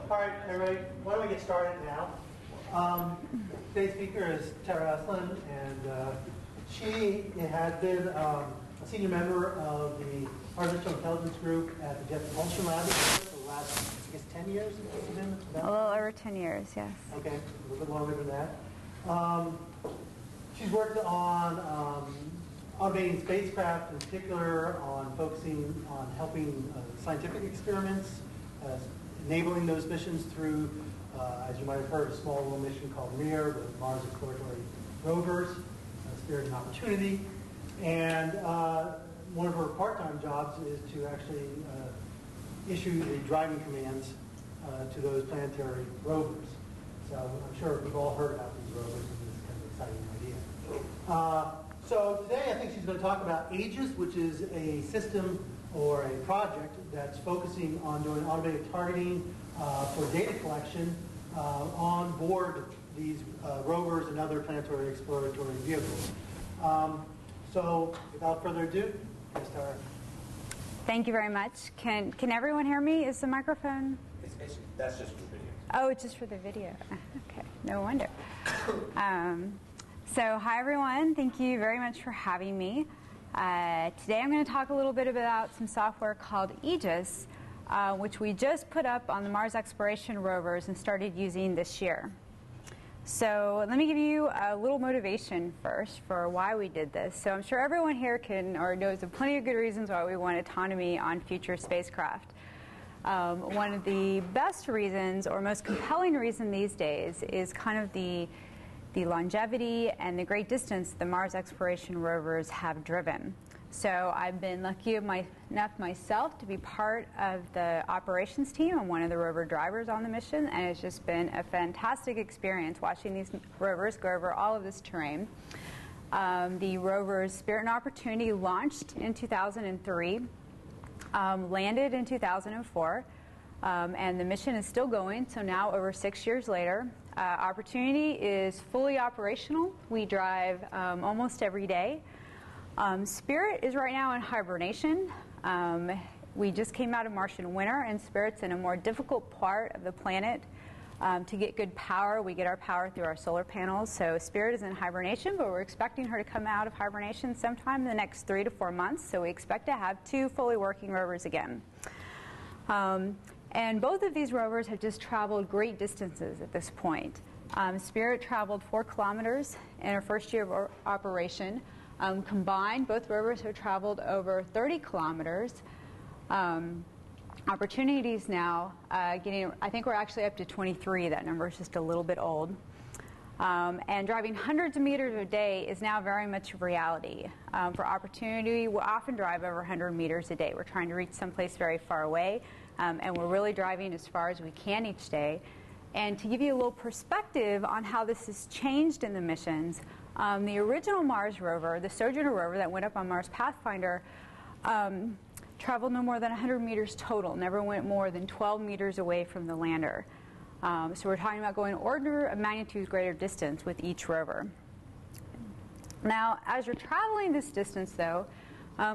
All right, everybody, why don't we get started now? Today's speaker is Tara Estlin, and she has been a senior member of the Artificial Intelligence Group at the Jet Propulsion Lab for the last, I guess, 10 years? Has it been? A little over 10 years, yes. Okay, a little bit longer than that. She's worked on automating spacecraft, in particular on focusing on helping scientific experiments, enabling those missions through, as you might have heard, a small little mission called MER, the Mars Exploration Rovers, Spirit and Opportunity. And one of her part-time jobs is to actually issue the driving commands to those planetary rovers. So I'm sure we've all heard about these rovers, and this is kind of an exciting idea. So today I think she's going to talk about AEGIS, which is a system or a project that's focusing on doing automated targeting for data collection on board these rovers and other planetary exploratory vehicles. So without further ado, let's start. Thank you very much. Can everyone hear me? Is the microphone? That's just for the video. Oh, it's just for the video. Okay, no wonder. So hi everyone. Thank you very much for having me. Today I'm going to talk a little bit about some software called AEGIS, which we just put up on the Mars Exploration Rovers and started using this year. So let me give you a little motivation first for why we did this. So I'm sure everyone here knows of plenty of good reasons why we want autonomy on future spacecraft. One of the best reasons, or most compelling reason these days, is kind of the longevity and the great distance the Mars Exploration Rovers have driven. So I've been lucky enough myself to be part of the operations team. I'm one of the rover drivers on the mission, and it's just been a fantastic experience watching these rovers go over all of this terrain. The rovers Spirit and Opportunity launched in 2003, landed in 2004, and the mission is still going, so now over 6 years later. Opportunity is fully operational. We drive almost every day. Spirit is right now in hibernation. We just came out of Martian winter, and Spirit's in a more difficult part of the planet to get good power. We get our power through our solar panels, so Spirit is in hibernation, but we're expecting her to come out of hibernation sometime in the next 3 to 4 months, so we expect to have 2 fully working rovers again. And both of these rovers have just traveled great distances at this point. Spirit traveled 4 kilometers in her first year of operation. Combined, both rovers have traveled over 30 kilometers. Opportunities now I think we're actually up to 23. That number is just a little bit old. And driving hundreds of meters a day is now very much a reality. For Opportunity, we'll often drive over 100 meters a day. We're trying to reach someplace very far away, and we're really driving as far as we can each day. And to give you a little perspective on how this has changed in the missions, the original Mars rover, the Sojourner rover that went up on Mars Pathfinder, traveled no more than 100 meters total, never went more than 12 meters away from the lander. So we're talking about going order of magnitude greater distance with each rover. Now, as you're traveling this distance, though,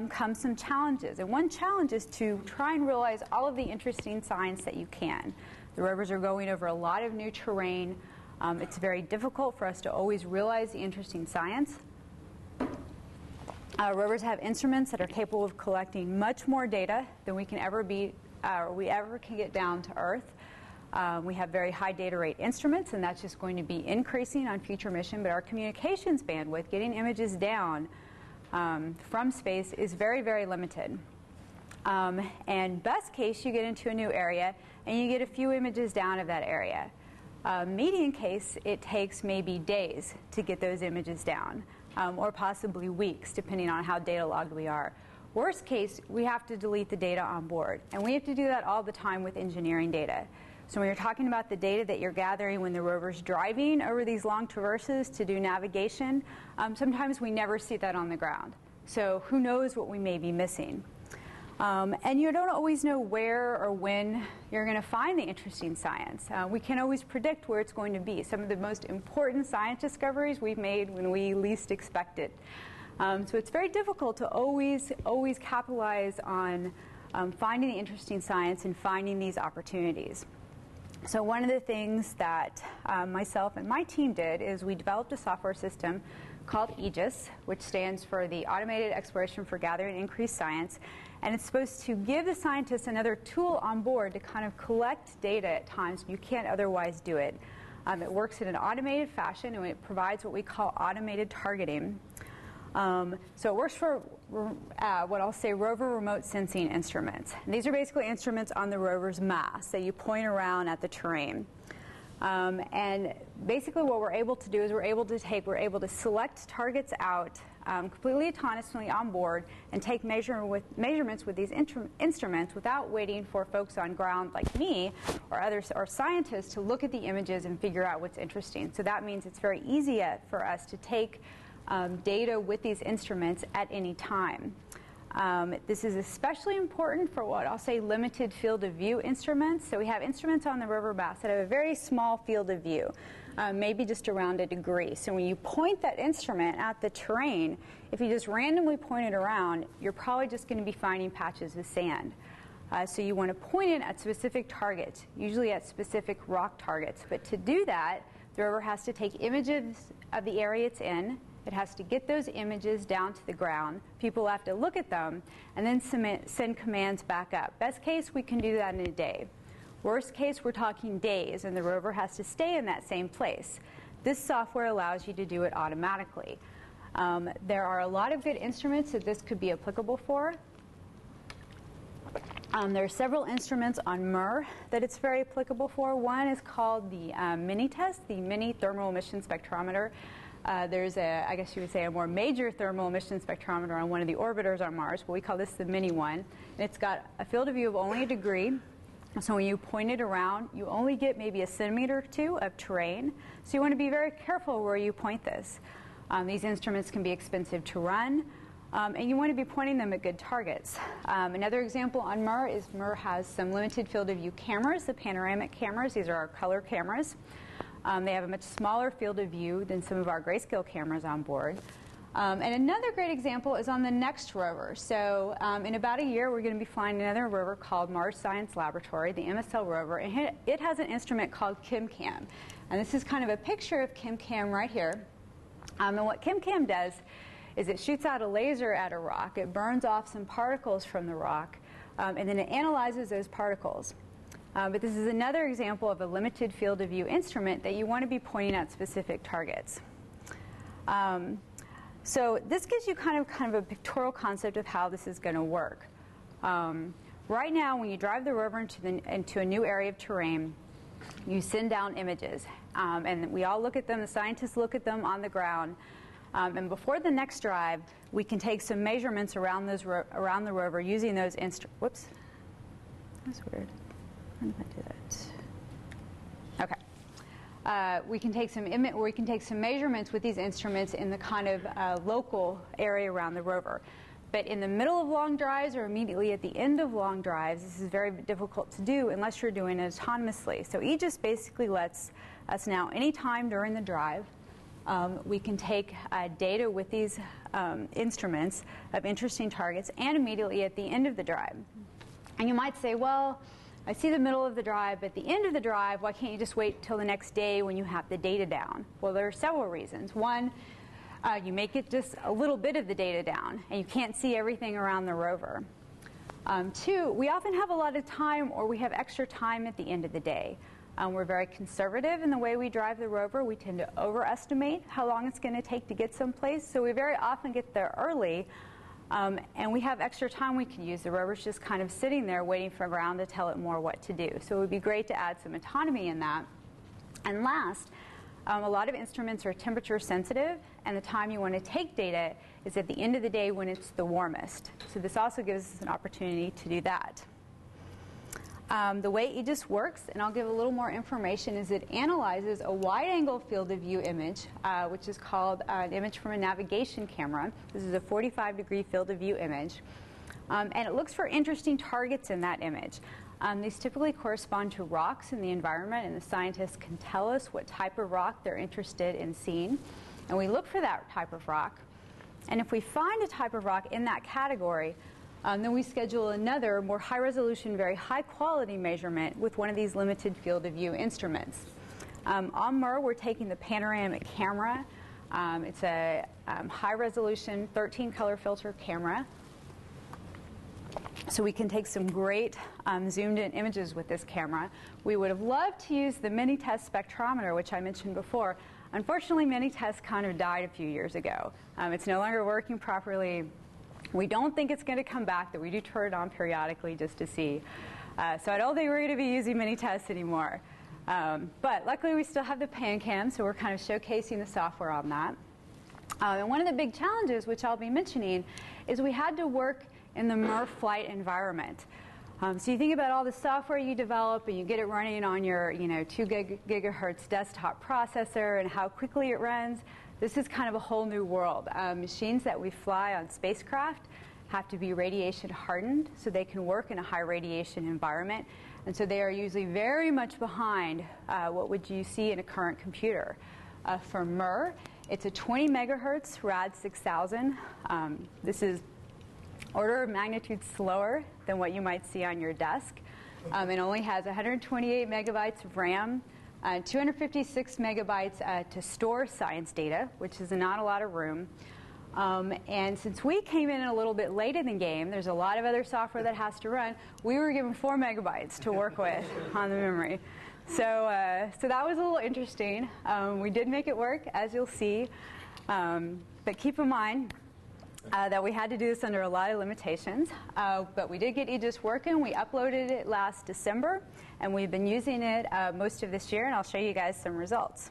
comes some challenges. And one challenge is to try and realize all of the interesting science that you can. The rovers are going over a lot of new terrain. It's very difficult for us to always realize the interesting science. Rovers have instruments that are capable of collecting much more data than we ever can get down to Earth. We have very high data rate instruments, and that's just going to be increasing on future mission. But our communications bandwidth, getting images down from space, is very, very limited. And best case, you get into a new area, and you get a few images down of that area. Median case, it takes maybe days to get those images down, or possibly weeks, depending on how data logged we are. Worst case, we have to delete the data on board, and we have to do that all the time with engineering data. So when you're talking about the data that you're gathering when the rover's driving over these long traverses to do navigation, sometimes we never see that on the ground. So who knows what we may be missing. And you don't always know where or when you're going to find the interesting science. We can't always predict where it's going to be. Some of the most important science discoveries we've made when we least expect it. So it's very difficult to always capitalize on finding the interesting science and finding these opportunities. So one of the things that myself and my team did is we developed a software system called AEGIS, which stands for the Automated Exploration for Gathering Increased Science. And it's supposed to give the scientists another tool on board to kind of collect data at times you can't otherwise do it. It works in an automated fashion, and it provides what we call automated targeting. So it works for what I'll say rover remote sensing instruments. And these are basically instruments on the rover's mass that you point around at the terrain. And basically what we're able to do is we're able to select targets out completely autonomously on board and take measurements with these instruments without waiting for folks on ground like me or scientists to look at the images and figure out what's interesting. So that means it's very easy for us to take data with these instruments at any time. This is especially important for what I'll say limited field of view instruments. So we have instruments on the rover mass that have a very small field of view, maybe just around a degree. So when you point that instrument at the terrain, if you just randomly point it around, you're probably just going to be finding patches of sand. So you want to point it at specific targets, usually at specific rock targets. But to do that, the rover has to take images of the area it's in. It has to get those images down to the ground. People have to look at them and then send commands back up. Best case, we can do that in a day. Worst case, we're talking days, and the rover has to stay in that same place. This software allows you to do it automatically. There are a lot of good instruments that this could be applicable for. There are several instruments on MER that it's very applicable for. One is called the Mini-TES, the Mini Thermal Emission Spectrometer. There's I guess you would say, a more major thermal emission spectrometer on one of the orbiters on Mars, but we call this the Mini one. And it's got a field of view of only a degree. So when you point it around, you only get maybe a centimeter or two of terrain. So you want to be very careful where you point this. These instruments can be expensive to run, and you want to be pointing them at good targets. Another example on MER is MER has some limited field of view cameras, the panoramic cameras. These are our color cameras. They have a much smaller field of view than some of our grayscale cameras on board. And another great example is on the next rover. So in about a year, we're going to be flying another rover called Mars Science Laboratory, the MSL rover. And it has an instrument called ChemCam. And this is kind of a picture of ChemCam right here. And what ChemCam does is it shoots out a laser at a rock. It burns off some particles from the rock, and then it analyzes those particles. But this is another example of a limited field of view instrument that you want to be pointing at specific targets. So this gives you kind of a pictorial concept of how this is going to work. Right now, when you drive the rover into a new area of terrain, you send down images. And we all look at them, the scientists look at them on the ground. And before the next drive, we can take some measurements around the rover using those instruments. Whoops. That's weird. How did I do that? Okay. We can take some measurements with these instruments in the kind of local area around the rover. But in the middle of long drives or immediately at the end of long drives, this is very difficult to do unless you're doing it autonomously. So AEGIS basically lets us now, anytime during the drive, we can take data with these instruments of interesting targets and immediately at the end of the drive. And you might say, well, I see the middle of the drive, but at the end of the drive, why can't you just wait till the next day when you have the data down? Well, there are several reasons. One, you make it just a little bit of the data down, and you can't see everything around the rover. Two, we often have a lot of time, or we have extra time at the end of the day. We're very conservative in the way we drive the rover. We tend to overestimate how long it's going to take to get someplace, so we very often get there early. And we have extra time we can use. The rover's just kind of sitting there waiting for ground to tell it more what to do. So it would be great to add some autonomy in that. And last, a lot of instruments are temperature sensitive, and the time you want to take data is at the end of the day when it's the warmest. So this also gives us an opportunity to do that. The way AEGIS works, and I'll give a little more information, is it analyzes a wide-angle field of view image, which is called an image from a navigation camera. This is a 45-degree field of view image. And it looks for interesting targets in that image. These typically correspond to rocks in the environment, and the scientists can tell us what type of rock they're interested in seeing. And we look for that type of rock. And if we find a type of rock in that category, Then we schedule another more high-resolution, very high-quality measurement with one of these limited field of view instruments. On MER, we're taking the panoramic camera. It's a high-resolution 13-color filter camera. So we can take some great zoomed-in images with this camera. We would have loved to use the Mini-TES spectrometer, which I mentioned before. Unfortunately, Mini-TES kind of died a few years ago. It's no longer working properly. We don't think it's going to come back, though we do turn it on periodically just to see. So I don't think we're going to be using Mini-TES anymore. But luckily, we still have the PanCam, so we're kind of showcasing the software on that. And one of the big challenges, which I'll be mentioning, is we had to work in the MER flight environment. So you think about all the software you develop and you get it running on your 2 gigahertz desktop processor and how quickly it runs. This is kind of a whole new world. Machines that we fly on spacecraft have to be radiation hardened so they can work in a high radiation environment. And so they are usually very much behind what would you see in a current computer. For MER, it's a 20 megahertz rad 6000. This is order of magnitude slower than what you might see on your desk. It only has 128 megabytes of RAM, 256 megabytes to store science data, which is not a lot of room. And since we came in a little bit late in the game, there's a lot of other software that has to run. We were given 4 megabytes to work with on the memory. So that was a little interesting. We did make it work, as you'll see. But keep in mind that we had to do this under a lot of limitations. But we did get AEGIS working. We uploaded it last December, and we've been using it most of this year, and I'll show you guys some results.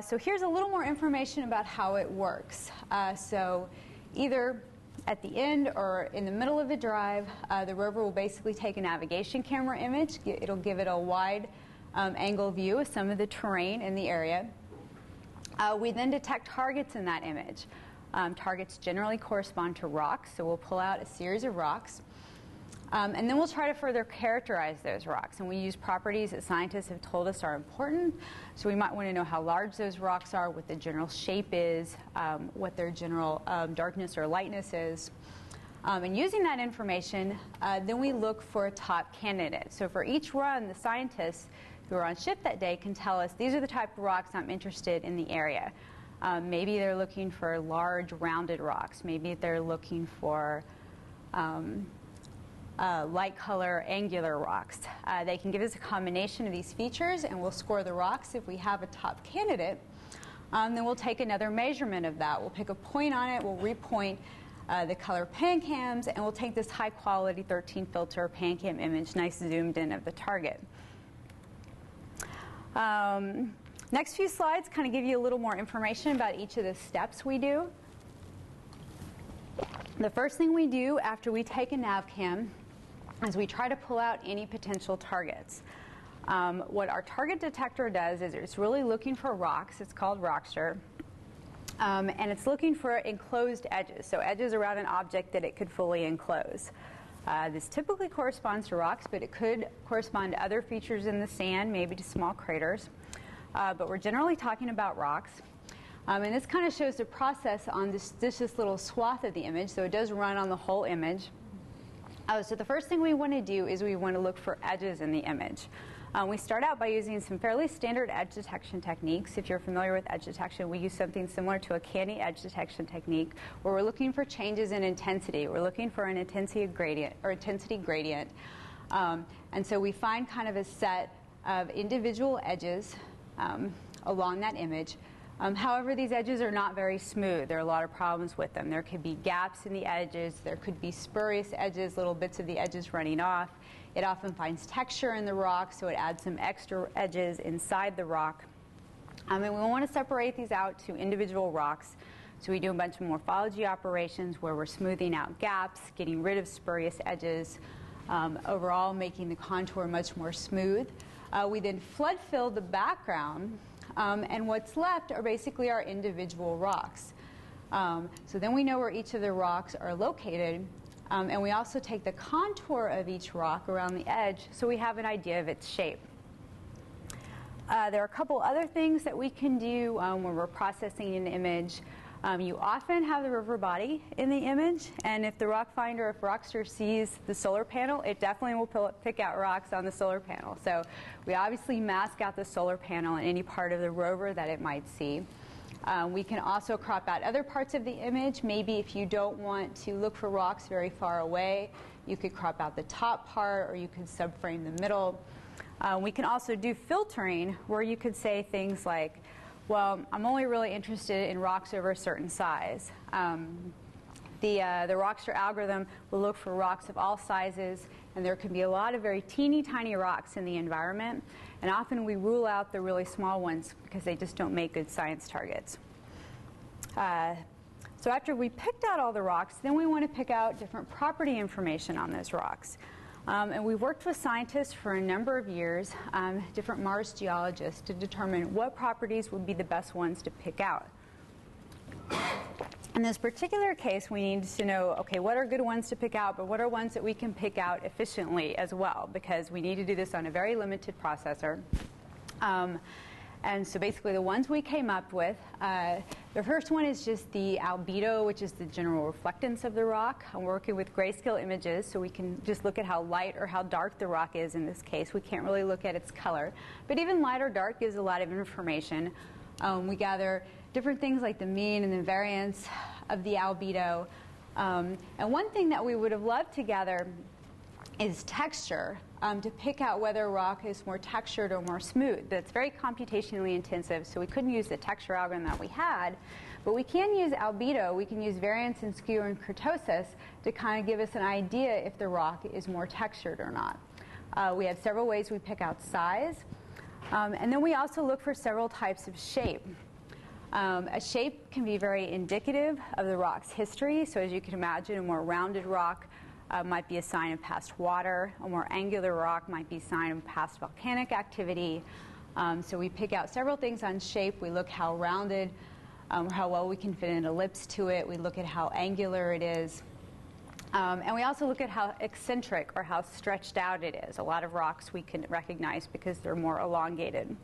So here's a little more information about how it works. So either at the end or in the middle of the drive, the rover will basically take a navigation camera image. It'll give it a wide angle view of some of the terrain in the area. We then detect targets in that image. Targets generally correspond to rocks, so we'll pull out a series of rocks. And then we'll try to further characterize those rocks. And we use properties that scientists have told us are important. So we might want to know how large those rocks are, what the general shape is, what their general darkness or lightness is. And using that information, then we look for a top candidate. So for each run, the scientists who are on shift that day can tell us, these are the type of rocks I'm interested in the area. Maybe they're looking for large, rounded rocks. Maybe they're looking for light color, angular rocks. They can give us a combination of these features, and we'll score the rocks if we have a top candidate. Then we'll take another measurement of that. We'll pick a point on it. We'll repoint the color PanCams, and we'll take this high-quality 13-filter PanCam image, nice zoomed in of the target. Next few slides kind of give you a little more information about each of the steps we do. The first thing we do after we take a navcam is we try to pull out any potential targets. What our target detector does is it's really looking for rocks. It's called Rockster. And it's looking for enclosed edges, so edges around an object that it could fully enclose. This typically corresponds to rocks, but it could correspond to other features in the sand, maybe to small craters. But we're generally talking about rocks. And this kind of shows the process on this little swath of the image, so it does run on the whole image. So the first thing we want to do is we want to look for edges in the image. We start out by using some fairly standard edge detection techniques. If you're familiar with edge detection, we use something similar to a canny edge detection technique, where we're looking for changes in intensity. We're looking for an intensity gradient. And so we find kind of a set of individual edges along that image. However, these edges are not very smooth. There are a lot of problems with them. There could be gaps in the edges. There could be spurious edges, little bits of the edges running off. It often finds texture in the rock, so it adds some extra edges inside the rock. And we want to separate these out to individual rocks. So we do a bunch of morphology operations where we're smoothing out gaps, getting rid of spurious edges, overall making the contour much more smooth. We then flood fill the background. And what's left are basically our individual rocks. So then we know where each of the rocks are located. And we also take the contour of each rock around the edge so we have an idea of its shape. There are a couple other things that we can do when we're processing an image. You often have the rover body in the image, and if the rock finder, if Rockster sees the solar panel, it definitely will pick out rocks on the solar panel. So we obviously mask out the solar panel in any part of the rover that it might see. We can also crop out other parts of the image. Maybe if you don't want to look for rocks very far away, you could crop out the top part, or you could subframe the middle. We can also do filtering, where you could say things like, well, I'm only really interested in rocks over a certain size. The Rockster algorithm will look for rocks of all sizes, and there can be a lot of very teeny tiny rocks in the environment, and often we rule out the really small ones because they just don't make good science targets. So after we picked out all the rocks, then we want to pick out different property information on those rocks. And we've worked with scientists for a number of years, different Mars geologists, to determine what properties would be the best ones to pick out. In this particular case, we need to know, okay, what are good ones to pick out, but what are ones that we can pick out efficiently as well, because we need to do this on a very limited processor. And so basically the ones we came up with, the first one is just the albedo, which is the general reflectance of the rock. I'm working with grayscale images, so we can just look at how light or how dark the rock is in this case. We can't really look at its color. But even light or dark gives a lot of information. We gather different things like the mean and the variance of the albedo. And one thing that we would have loved to gather is texture, to pick out whether a rock is more textured or more smooth. That's very computationally intensive, so we couldn't use the texture algorithm that we had. But we can use albedo, we can use variance and skew and kurtosis to kind of give us an idea if the rock is more textured or not. We have several ways we pick out size. And then we also look for several types of shape. A shape can be very indicative of the rock's history. So as you can imagine, a more rounded rock might be a sign of past water. A more angular rock might be a sign of past volcanic activity. So we pick out several things on shape. We look how rounded, how well we can fit an ellipse to it. We look at how angular it is. And we also look at how eccentric or how stretched out it is. A lot of rocks we can recognize because they're more elongated.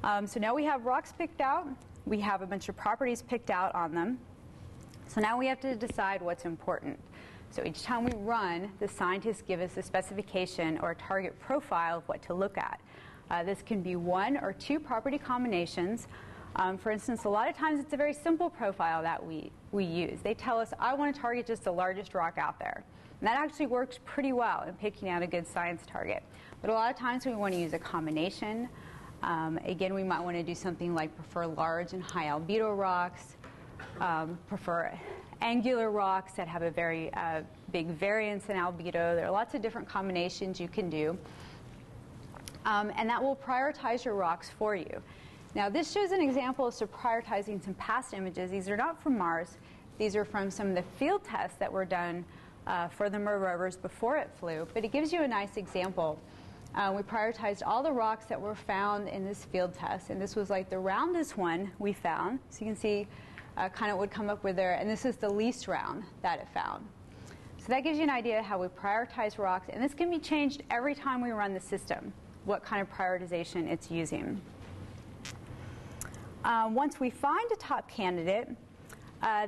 So now we have rocks picked out. We have a bunch of properties picked out on them. So now we have to decide what's important. So each time we run, the scientists give us a specification or a target profile of what to look at. This can be one or two property combinations. For instance, a lot of times it's a very simple profile that we use. They tell us, I want to target just the largest rock out there. And that actually works pretty well in picking out a good science target. But a lot of times we want to use a combination. Again, we might want to do something like prefer large and high albedo rocks, prefer angular rocks that have a very big variance in albedo. There are lots of different combinations you can do. And that will prioritize your rocks for you. Now, this shows an example of prioritizing some past images. These are not from Mars. These are from some of the field tests that were done for the MER rovers before it flew. But it gives you a nice example. We prioritized all the rocks that were found in this field test. And this was like the roundest one we found. So you can see kind of what would come up with there. And this is the least round that it found. So that gives you an idea of how we prioritize rocks. And this can be changed every time we run the system, what kind of prioritization it's using. Once we find a top candidate,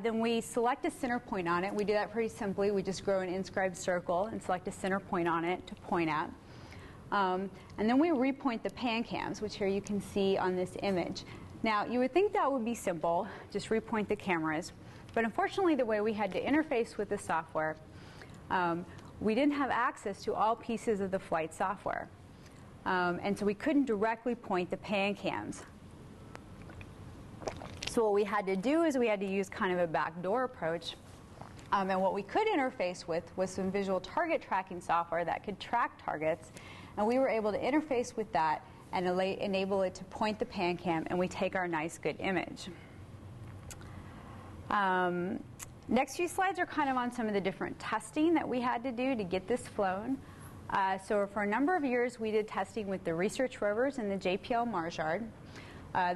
then we select a center point on it. We do that pretty simply. We just grow an inscribed circle and select a center point on it to point at. And then we repoint the pan-cams, which here you can see on this image. Now, you would think that would be simple, just repoint the cameras. But unfortunately, the way we had to interface with the software, we didn't have access to all pieces of the flight software. And so we couldn't directly point the pan-cams. So what we had to do is we had to use kind of a backdoor approach. And what we could interface with was some visual target tracking software that could track targets. And we were able to interface with that and enable it to point the pan-cam, and we take our nice, good image. Next few slides are kind of on some of the different testing that we had to do to get this flown. So for a number of years, we did testing with the research rovers in the JPL Mars Yard.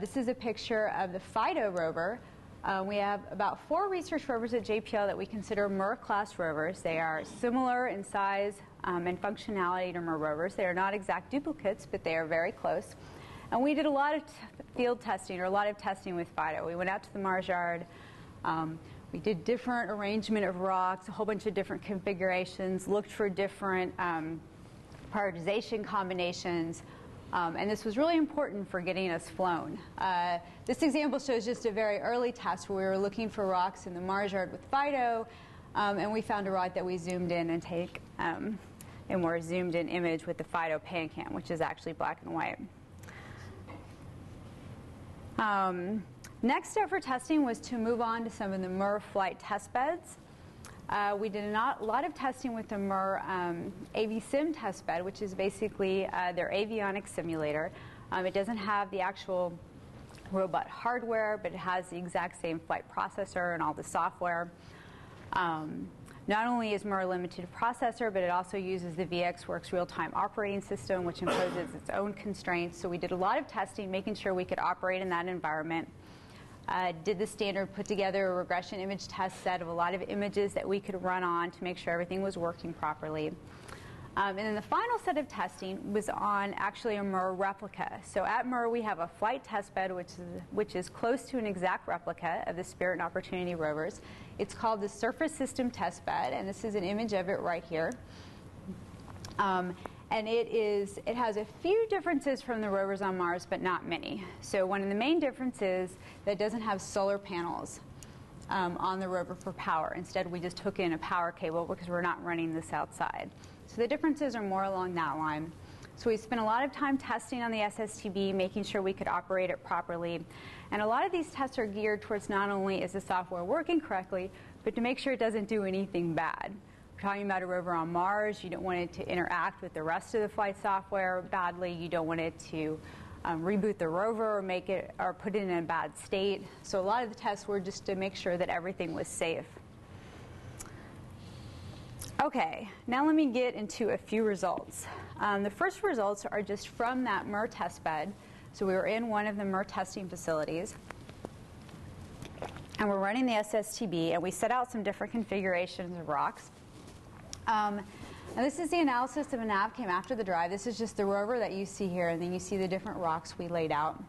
This is a picture of the FIDO rover. We have about 4 research rovers at JPL that we consider MER-class rovers. They are similar in size and functionality to MER rovers. They are not exact duplicates, but they are very close. And we did a lot of field testing, or a lot of testing with FIDO. We went out to the Mars yard. We did different arrangement of rocks, a whole bunch of different configurations, looked for different prioritization combinations. And this was really important for getting us flown. This example shows just a very early test where we were looking for rocks in the Mars yard with FIDO, and we found a rock that we zoomed in and take a more zoomed in image with the FIDO PanCam, which is actually black and white. Next step for testing was to move on to some of the MER flight test beds. We did a lot of testing with the MER AVSim test bed, which is basically their avionics simulator. It doesn't have the actual robot hardware, but it has the exact same flight processor and all the software. Not only is MER a limited processor, but it also uses the VxWorks real-time operating system, which imposes its own constraints. So we did a lot of testing, making sure we could operate in that environment. Did the standard put together a regression image test set of a lot of images that we could run on to make sure everything was working properly. And then the final set of testing was on actually a MER replica. So at MER we have a flight test bed which is close to an exact replica of the Spirit and Opportunity rovers. It's called the Surface System Test Bed, and this is an image of it right here. And it has a few differences from the rovers on Mars, but not many. So one of the main differences is that it doesn't have solar panels on the rover for power. Instead, we just hook in a power cable because we're not running this outside. So the differences are more along that line. So we spent a lot of time testing on the SSTB, making sure we could operate it properly. And a lot of these tests are geared towards not only is the software working correctly, but to make sure it doesn't do anything bad. We're talking about a rover on Mars. You don't want it to interact with the rest of the flight software badly. You don't want it to reboot the rover or make it or put it in a bad state. So a lot of the tests were just to make sure that everything was safe. Okay, now let me get into a few results. The first results are just from that MER test bed. So we were in one of the MER testing facilities, and we're running the SSTB, and we set out some different configurations of rocks. And this is the analysis of a NavCam after the drive. This is just the rover that you see here, and then you see the different rocks we laid out.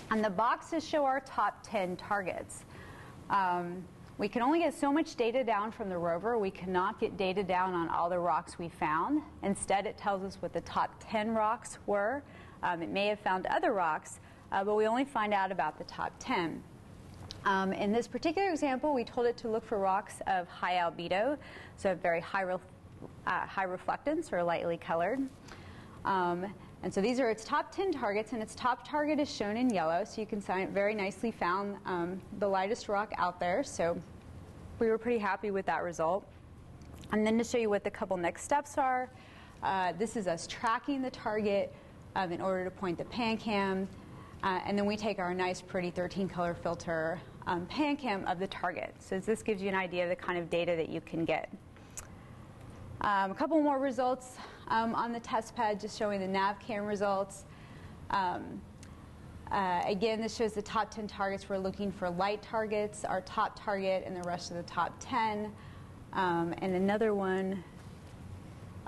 And the boxes show our top 10 targets. We can only get so much data down from the rover. We cannot get data down on all the rocks we found. Instead, it tells us what the top 10 rocks were. It may have found other rocks, but we only find out about the top 10. In this particular example, we told it to look for rocks of high albedo, so very high reflectance or lightly colored. And so these are its top 10 targets, and its top target is shown in yellow, so you can see it very nicely found the lightest rock out there. So we were pretty happy with that result. And then to show you what the couple next steps are, this is us tracking the target in order to point the PanCam. And then we take our nice, pretty 13-color filter PanCam of the target. So this gives you an idea of the kind of data that you can get. A couple more results on the test pad, just showing the NavCam results. Again, this shows the top 10 targets. We're looking for light targets, our top target, and the rest of the top 10. And another one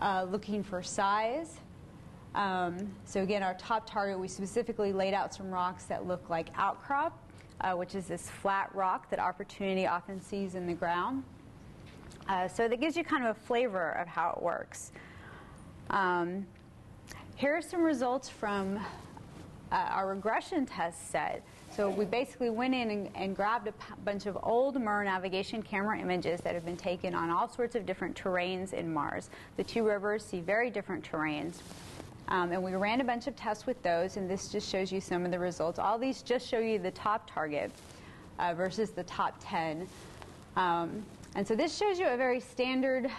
looking for size. So again, our top target, we specifically laid out some rocks that look like outcrop, which is this flat rock that Opportunity often sees in the ground. So that gives you kind of a flavor of how it works. Here are some results from our regression test set. So we basically went in and grabbed a bunch of old MER navigation camera images that have been taken on all sorts of different terrains in Mars. The two rovers see very different terrains. And we ran a bunch of tests with those, and this just shows you some of the results. All these just show you the top target versus the top 10. And so this shows you a very standard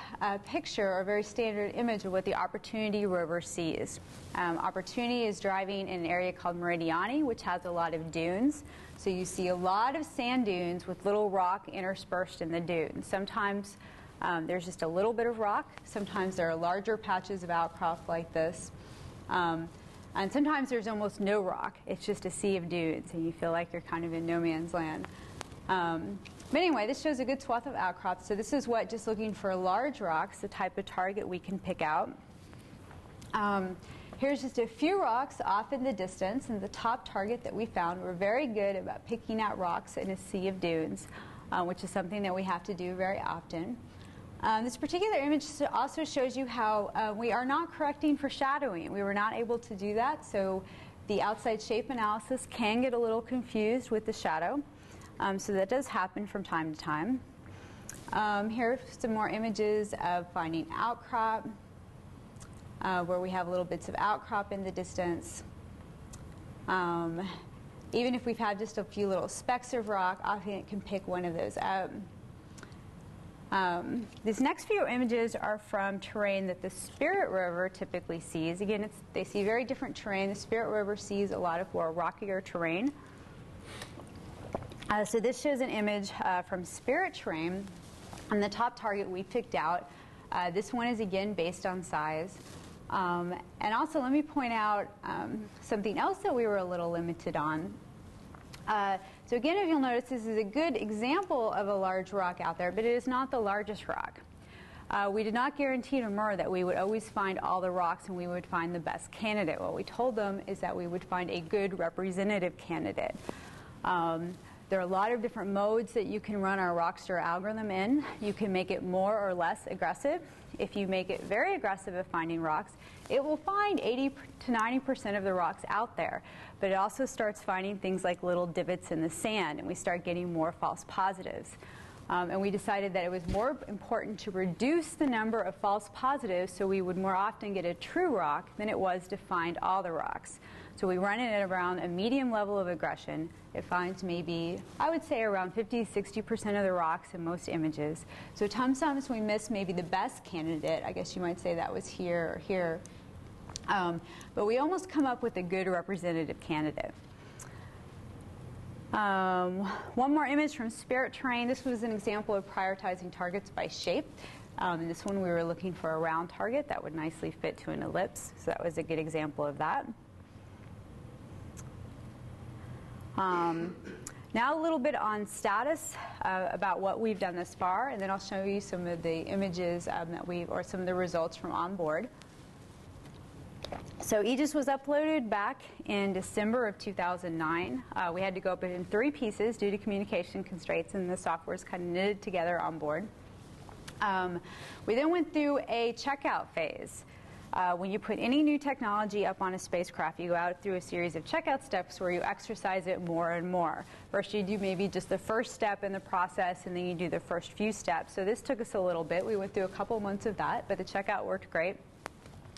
picture, or a very standard image of what the Opportunity rover sees. Opportunity is driving in an area called Meridiani, which has a lot of dunes. So you see a lot of sand dunes with little rock interspersed in the dunes. Sometimes there's just a little bit of rock. Sometimes there are larger patches of outcrop like this. And sometimes there's almost no rock. It's just a sea of dunes, and you feel like you're kind of in no man's land. But anyway, this shows a good swath of outcrops. So this is what, just looking for large rocks, the type of target we can pick out. Here's just a few rocks off in the distance, and the top target that we found. We're very good about picking out rocks in a sea of dunes, which is something that we have to do very often. This particular image also shows you how we are not correcting for shadowing. We were not able to do that, so the outside shape analysis can get a little confused with the shadow. So that does happen from time to time. Here are some more images of finding outcrop, where we have little bits of outcrop in the distance. Even if we've had just a few little specks of rock, often it can pick one of those up. These next few images are from terrain that the Spirit rover typically sees. Again, they see very different terrain. The Spirit rover sees a lot of more rockier terrain. So this shows an image from Spirit terrain. And the top target we picked out, this one is again based on size. And also let me point out something else that we were a little limited on. So again, if you'll notice, this is a good example of a large rock out there, but it is not the largest rock. We did not guarantee to MER that we would always find all the rocks and we would find the best candidate. What we told them is that we would find a good representative candidate. There are a lot of different modes that you can run our Rockstar algorithm in. You can make it more or less aggressive. If you make it very aggressive at finding rocks, it will find 80 to 90% of the rocks out there. But it also starts finding things like little divots in the sand, and we start getting more false positives. And we decided that it was more important to reduce the number of false positives so we would more often get a true rock than it was to find all the rocks. So we run it at around a medium level of aggression. It finds maybe, I would say, around 50–60% of the rocks in most images. So sometimes we miss maybe the best candidate. I guess you might say that was here or here. But we almost come up with a good representative candidate. One more image from Spirit terrain. This was an example of prioritizing targets by shape. In this one we were looking for a round target that would nicely fit to an ellipse, so that was a good example of that. Now a little bit on status about what we've done thus far, and then I'll show you some of the images or some of the results from onboard. So AEGIS was uploaded back in December of 2009. We had to go up in 3 pieces due to communication constraints, and the software is kind of knitted together on board. We then went through a checkout phase. When you put any new technology up on a spacecraft, you go out through a series of checkout steps where you exercise it more and more. First you do maybe just the first step in the process, and then you do the first few steps. So this took us a little bit. We went through a couple months of that, but the checkout worked great.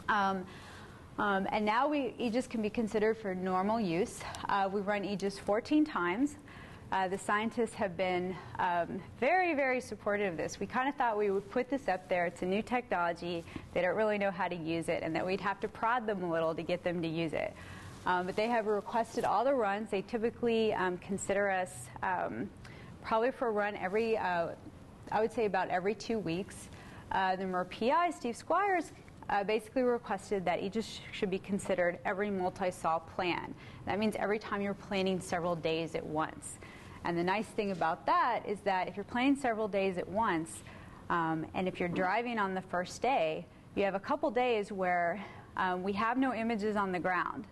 And now AEGIS can be considered for normal use. We've run AEGIS 14 times. The scientists have been very, very supportive of this. We kind of thought we would put this up there. It's a new technology. They don't really know how to use it, and that we'd have to prod them a little to get them to use it. But they have requested all the runs. They typically consider us probably for a run every, I would say about every 2 weeks. The MER PI, Steve Squires, basically requested that AEGIS should be considered every multi-sol plan. That means every time you're planning several days at once. And the nice thing about that is that if you're planning several days at once, and if you're driving on the first day, you have a couple days where we have no images on the ground.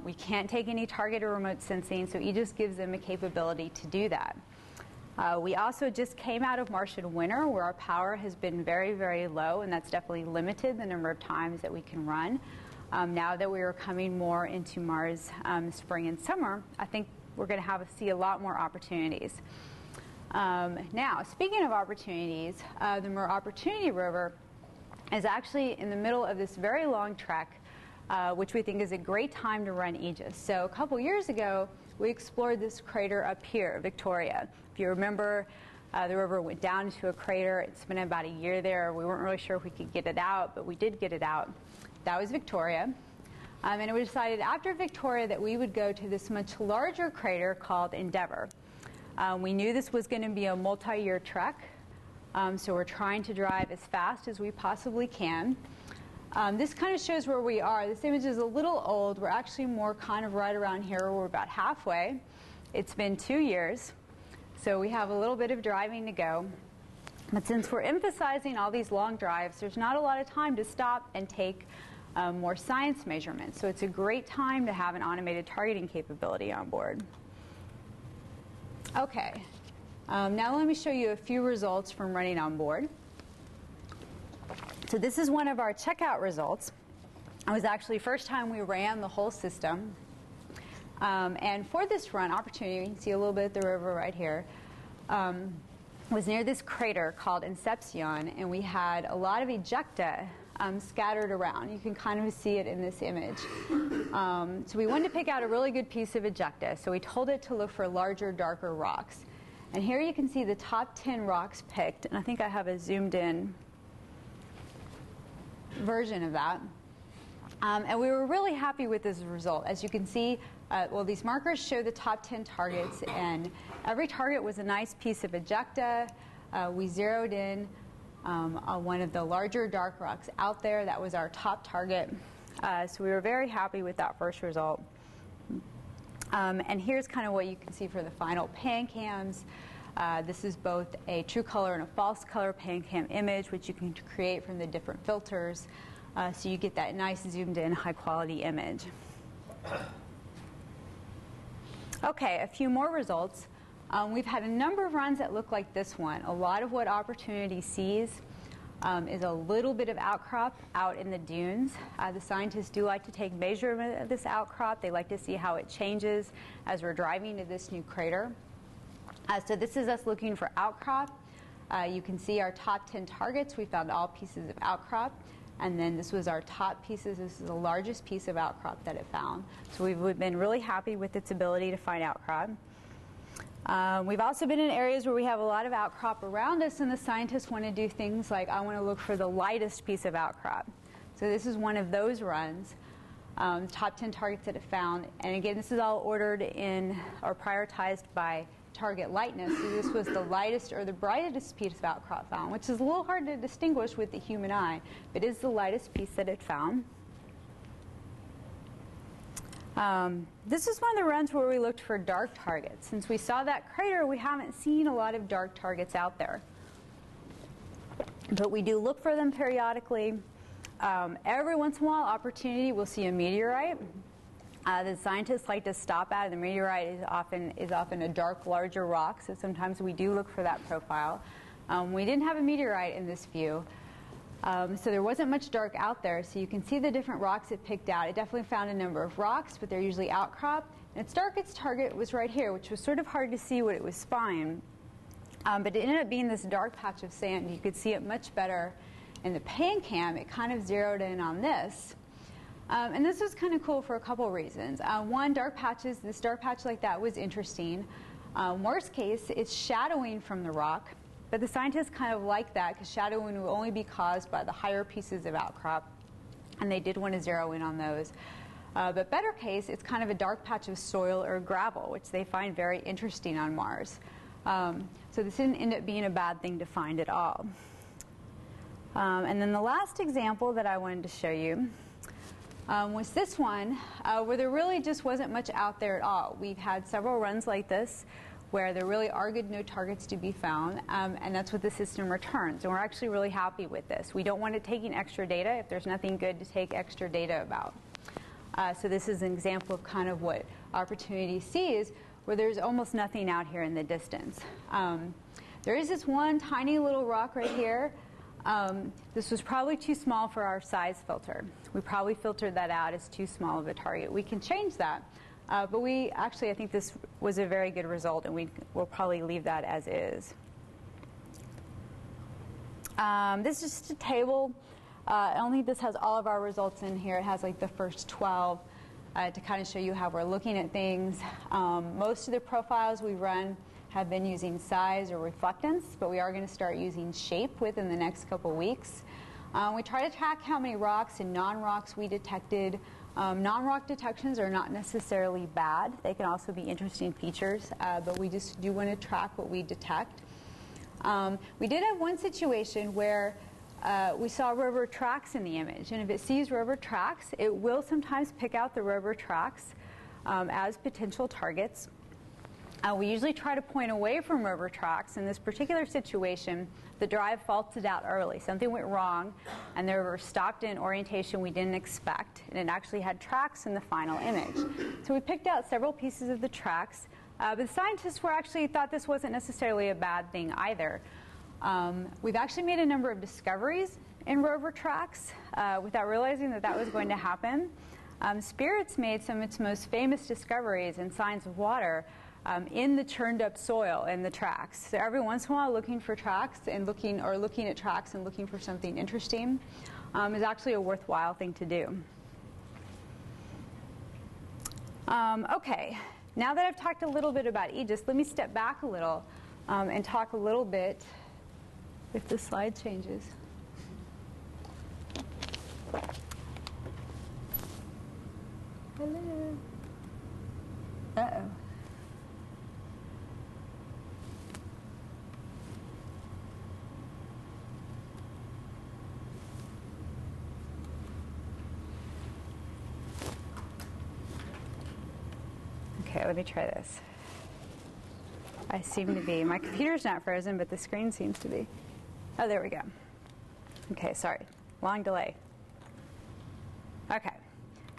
We can't take any target or remote sensing, so AEGIS gives them a capability to do that. We also just came out of Martian winter, where our power has been very, very low, and that's definitely limited the number of times that we can run. Now that we are coming more into Mars spring and summer, I think we're going to see a lot more opportunities. Now, speaking of opportunities, the MER Opportunity rover is actually in the middle of this very long trek, which we think is a great time to run AEGIS. So a couple years ago, we explored this crater up here, Victoria. If you remember, the rover went down into a crater. It's been about a year there. We weren't really sure if we could get it out, but we did get it out. That was Victoria. And we decided after Victoria that we would go to this much larger crater called Endeavour. We knew this was going to be a multi-year trek, so we're trying to drive as fast as we possibly can. This kind of shows where we are. This image is a little old. We're actually more kind of right around here. We're about halfway. It's been 2 years, so we have a little bit of driving to go. But since we're emphasizing all these long drives, there's not a lot of time to stop and take more science measurements. So it's a great time to have an automated targeting capability on board. Okay, now let me show you a few results from running on board. So this is one of our checkout results. It was actually the first time we ran the whole system. And for this run, Opportunity, you can see a little bit of the rover right here, was near this crater called Inception, and we had a lot of ejecta scattered around. You can kind of see it in this image. So we wanted to pick out a really good piece of ejecta, so we told it to look for larger, darker rocks. And here you can see the top 10 rocks picked, and I think I have a zoomed in version of that. And we were really happy with this result. As you can see, well, these markers show the top 10 targets, and every target was a nice piece of ejecta. We zeroed in on one of the larger dark rocks out there. That was our top target. So we were very happy with that first result. And here's kind of what you can see for the final PanCams. This is both a true color and a false color PanCam image, which you can create from the different filters. So you get that nice zoomed in high quality image. Okay, a few more results. We've had a number of runs that look like this one. A lot of what Opportunity sees is a little bit of outcrop out in the dunes. The scientists do like to take measurement of this outcrop. They like to see how it changes as we're driving to this new crater. So this is us looking for outcrop. You can see our top 10 targets. We found all pieces of outcrop. And then this was our top pieces. This is the largest piece of outcrop that it found. So we've been really happy with its ability to find outcrop. We've also been in areas where we have a lot of outcrop around us, and the scientists want to do things like, I want to look for the lightest piece of outcrop. So this is one of those runs, top 10 targets that it found. And again, this is all ordered in or prioritized by target lightness. So this was the lightest or the brightest piece of outcrop found, which is a little hard to distinguish with the human eye, but is the lightest piece that it found. This is one of the runs where we looked for dark targets. Since we saw that crater, we haven't seen a lot of dark targets out there. But we do look for them periodically. Every once in a while, Opportunity will see a meteorite. The scientists like to stop at, and the meteorite is often a dark, larger rock, so sometimes we do look for that profile. We didn't have a meteorite in this view, so there wasn't much dark out there, so you can see the different rocks it picked out. It definitely found a number of rocks, but they're usually outcrop. And its darkest target was right here, which was sort of hard to see what it was spying. But it ended up being this dark patch of sand. You could see it much better in the PanCam. It kind of zeroed in on this. And this was kind of cool for a couple reasons. One, dark patches, this dark patch like that was interesting. Worst case, it's shadowing from the rock, but the scientists kind of like that because shadowing will only be caused by the higher pieces of outcrop, and they did want to zero in on those. But better case, it's kind of a dark patch of soil or gravel, which they find very interesting on Mars. So this didn't end up being a bad thing to find at all. And then the last example that I wanted to show you was this one, where there really just wasn't much out there at all. We've had several runs like this where there really are good no targets to be found, and that's what the system returns. And we're actually really happy with this. We don't want it taking extra data if there's nothing good to take extra data about. So this is an example of kind of what Opportunity sees, where there's almost nothing out here in the distance. There is this one tiny little rock right here. This was probably too small for our size filter. We probably filtered that out as too small of a target. We can change that, but I think this was a very good result, and we'll probably leave that as is. This is just a table. I don't think this has all of our results in here. It has like the first 12 to kind of show you how we're looking at things. Most of the profiles we run have been using size or reflectance, but we are going to start using shape within the next couple weeks. We try to track how many rocks and non-rocks we detected. Non-rock detections are not necessarily bad. They can also be interesting features, but we just do want to track what we detect. We did have one situation where we saw rover tracks in the image, and if it sees rover tracks, it will sometimes pick out the rover tracks as potential targets. We usually try to point away from rover tracks. In this particular situation, the drive faulted out early. Something went wrong, and the rover stopped in orientation we didn't expect, and it actually had tracks in the final image. So we picked out several pieces of the tracks, but the scientists thought this wasn't necessarily a bad thing either. We've actually made a number of discoveries in rover tracks without realizing that was going to happen. Spirit's made some of its most famous discoveries in signs of water in the churned up soil in the tracks. So every once in a while looking for tracks and looking at tracks and looking for something interesting is actually a worthwhile thing to do. Okay, now that I've talked a little bit about AEGIS, let me step back a little and talk a little bit, if the slide changes. Hello. Uh-oh. Okay, let me try this. I seem to be. My computer's not frozen, but the screen seems to be. Oh, there we go. Okay, sorry. Long delay. Okay.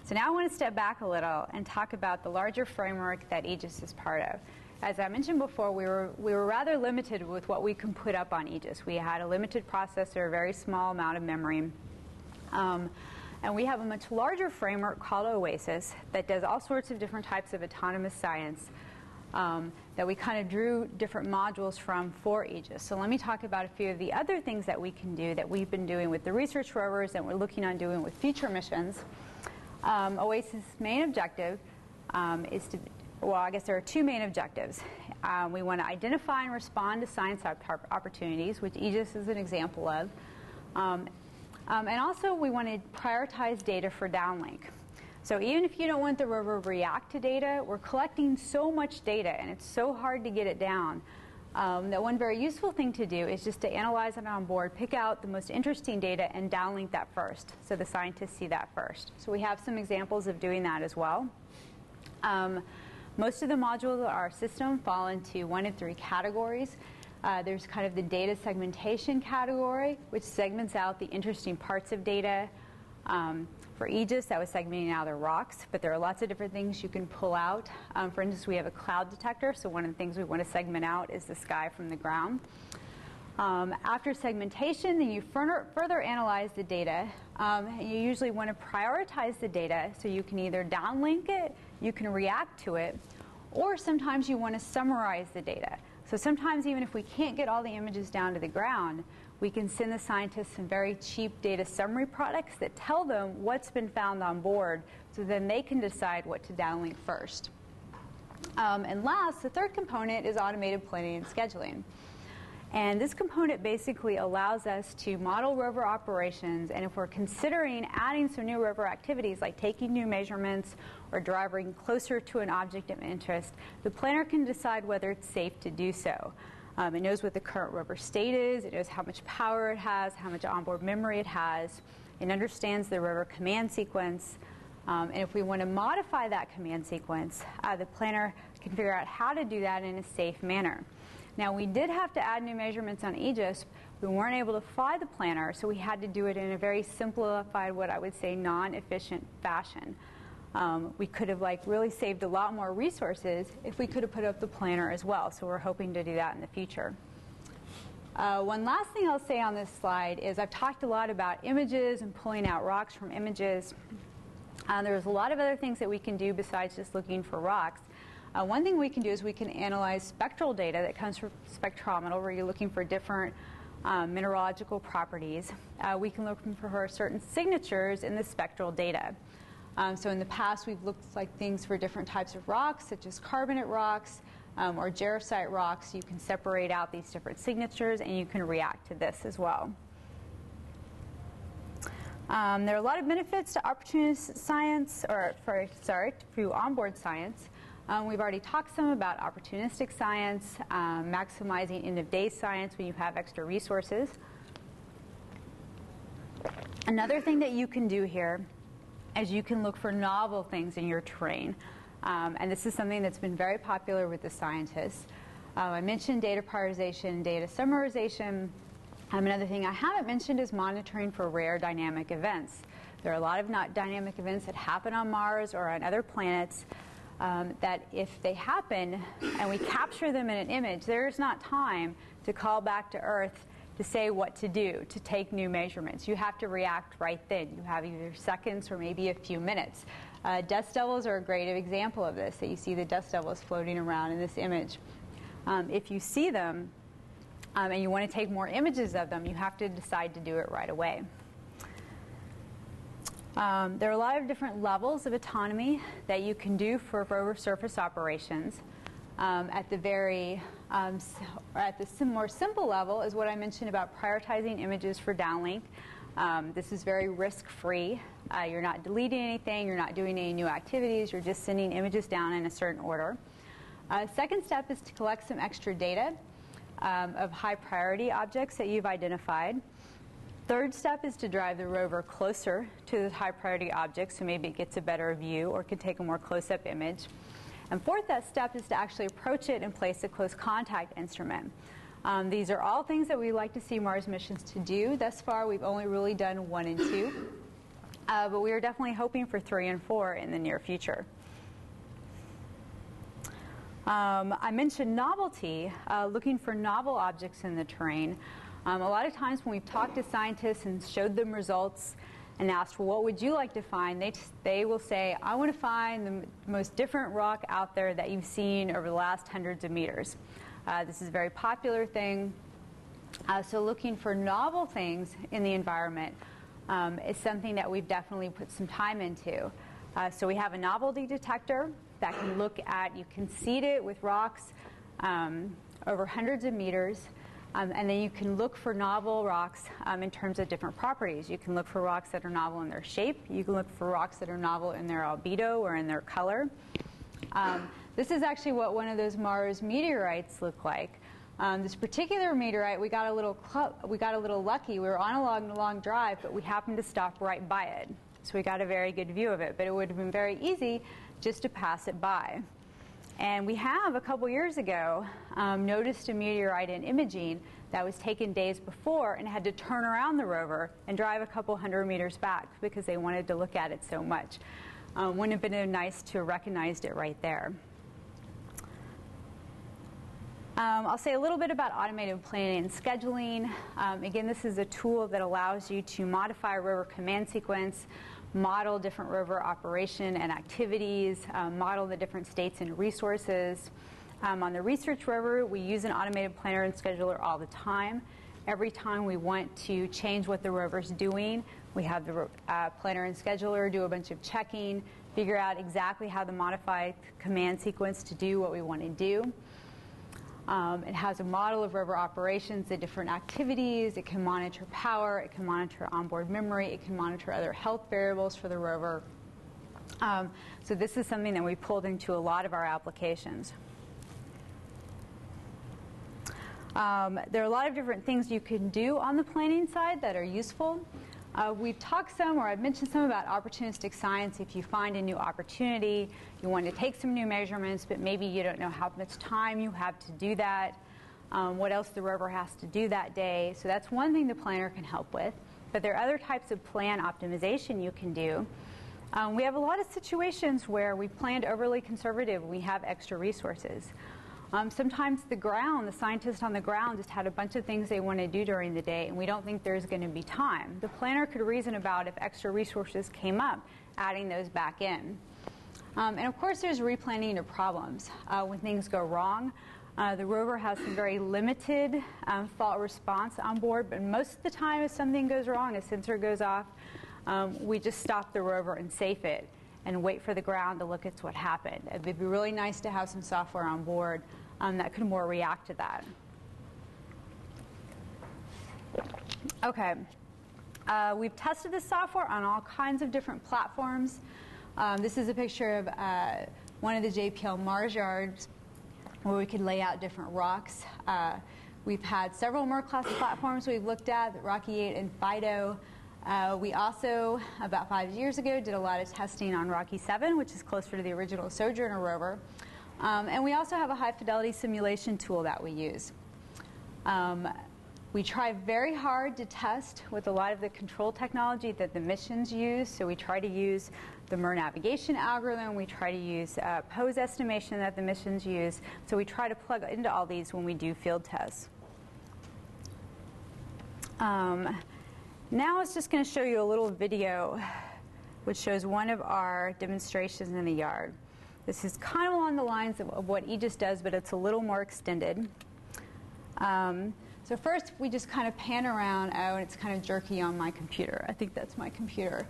So now I want to step back a little and talk about the larger framework that AEGIS is part of. As I mentioned before, we were rather limited with what we can put up on AEGIS. We had a limited processor, a very small amount of memory. And we have a much larger framework called OASIS that does all sorts of different types of autonomous science that we kind of drew different modules from for AEGIS. So let me talk about a few of the other things that we can do that we've been doing with the research rovers and we're looking on doing with future missions. OASIS' main objective is to, well, I guess there are two main objectives. We want to identify and respond to science opportunities, which AEGIS is an example of. And also we want to prioritize data for downlink. So even if you don't want the rover to react to data, we're collecting so much data and it's so hard to get it down that one very useful thing to do is just to analyze it on board, pick out the most interesting data and downlink that first so the scientists see that first. So we have some examples of doing that as well. Most of the modules of our system fall into one of three categories. There's kind of the data segmentation category, which segments out the interesting parts of data. For AEGIS, that was segmenting out the rocks, but there are lots of different things you can pull out. For instance, we have a cloud detector, so one of the things we want to segment out is the sky from the ground. After segmentation, then you further analyze the data. And you usually want to prioritize the data, so you can either downlink it, you can react to it, or sometimes you want to summarize the data. So sometimes even if we can't get all the images down to the ground, we can send the scientists some very cheap data summary products that tell them what's been found on board, so then they can decide what to downlink first. And last, the third component is automated planning and scheduling. And this component basically allows us to model rover operations, and if we're considering adding some new rover activities like taking new measurements or driving closer to an object of interest, the planner can decide whether it's safe to do so. It knows what the current rover state is, it knows how much power it has, how much onboard memory it has, it understands the rover command sequence, and if we want to modify that command sequence, the planner can figure out how to do that in a safe manner. Now, we did have to add new measurements on AEGIS. We weren't able to fly the planner, so we had to do it in a very simplified, what I would say, non-efficient fashion. We could have really saved a lot more resources if we could have put up the planner as well, so we're hoping to do that in the future. One last thing I'll say on this slide is I've talked a lot about images and pulling out rocks from images. There's a lot of other things that we can do besides just looking for rocks. One thing we can do is we can analyze spectral data that comes from spectrometer, where you're looking for different mineralogical properties. We can look for certain signatures in the spectral data. So in the past, we've looked things for different types of rocks, such as carbonate rocks or jarosite rocks. You can separate out these different signatures, and you can react to this as well. There are a lot of benefits to opportunistic science, to onboard science. We've already talked some about opportunistic science, maximizing end-of-day science when you have extra resources. Another thing that you can do here is you can look for novel things in your terrain. And this is something that's been very popular with the scientists. I mentioned data prioritization, data summarization. Another thing I haven't mentioned is monitoring for rare dynamic events. There are a lot of not dynamic events that happen on Mars or on other planets that if they happen and we capture them in an image, there's not time to call back to Earth to say what to do, to take new measurements. You have to react right then. You have either seconds or maybe a few minutes. Dust devils are a great example of this. So you see the dust devils floating around in this image. If you see them and you want to take more images of them, you have to decide to do it right away. There are a lot of different levels of autonomy that you can do for rover surface operations. At the more simple level is what I mentioned about prioritizing images for downlink. This is very risk-free. You're not deleting anything, you're not doing any new activities, you're just sending images down in a certain order. Second step is to collect some extra data of high priority objects that you've identified. Third step is to drive the rover closer to the high priority objects, so maybe it gets a better view or can take a more close-up image. And fourth step is to actually approach it and place a close contact instrument. These are all things that we like to see Mars missions to do. Thus far, we've only really done 1 and 2, but we are definitely hoping for 3 and 4 in the near future. I mentioned novelty, looking for novel objects in the terrain. A lot of times when we've talked to scientists and showed them results and asked, well, what would you like to find? They will say, I want to find the most different rock out there that you've seen over the last hundreds of meters. This is a very popular thing. So looking for novel things in the environment is something that we've definitely put some time into. So we have a novelty detector that can look at, you can seed it with rocks over hundreds of meters. And then you can look for novel rocks in terms of different properties. You can look for rocks that are novel in their shape. You can look for rocks that are novel in their albedo or in their color. This is actually what one of those Mars meteorites look like. This particular meteorite, we got a little lucky. We were on a long drive, but we happened to stop right by it. So we got a very good view of it. But it would have been very easy just to pass it by. And we have, a couple years ago, noticed a meteorite in imaging that was taken days before and had to turn around the rover and drive a couple hundred meters back because they wanted to look at it so much. Wouldn't have been nice to have recognized it right there. I'll say a little bit about automated planning and scheduling. Again, this is a tool that allows you to modify a rover command sequence, model different rover operation and activities, model the different states and resources. On the research rover, we use an automated planner and scheduler all the time. Every time we want to change what the rover's doing, we have the planner and scheduler do a bunch of checking, figure out exactly how to modify the command sequence to do what we want to do. It has a model of rover operations, the different activities. It can monitor power. It can monitor onboard memory. It can monitor other health variables for the rover. So this is something that we pulled into a lot of our applications. There are a lot of different things you can do on the planning side that are useful. We've talked some, or I've mentioned some about opportunistic science. If you find a new opportunity, you want to take some new measurements, but maybe you don't know how much time you have to do that, what else the rover has to do that day. So that's one thing the planner can help with. But there are other types of plan optimization you can do. We have a lot of situations where we've planned overly conservative. We have extra resources. Sometimes the scientists on the ground just had a bunch of things they want to do during the day, and we don't think there's going to be time. The planner could reason about, if extra resources came up, adding those back in. And of course, there's replanning of problems. When things go wrong, the rover has some very limited fault response on board, but most of the time if something goes wrong, a sensor goes off, we just stop the rover and safe it and wait for the ground to look at what happened. It would be really nice to have some software on board that could more react to that. Okay, we've tested this software on all kinds of different platforms. This is a picture of one of the JPL Mars yards where we could lay out different rocks. We've had several MER class platforms we've looked at, Rocky 8 and Fido. We also, about 5 years ago, did a lot of testing on Rocky 7, which is closer to the original Sojourner rover. And we also have a high-fidelity simulation tool that we use. We try very hard to test with a lot of the control technology that the missions use. So we try to use the MER navigation algorithm. We try to use pose estimation that the missions use. So we try to plug into all these when we do field tests. Now it's just going to show you a little video which shows one of our demonstrations in the yard. This is kind of along the lines of what AEGIS does, but it's a little more extended. So first, we just kind of pan around. Oh, and it's kind of jerky on my computer. I think that's my computer.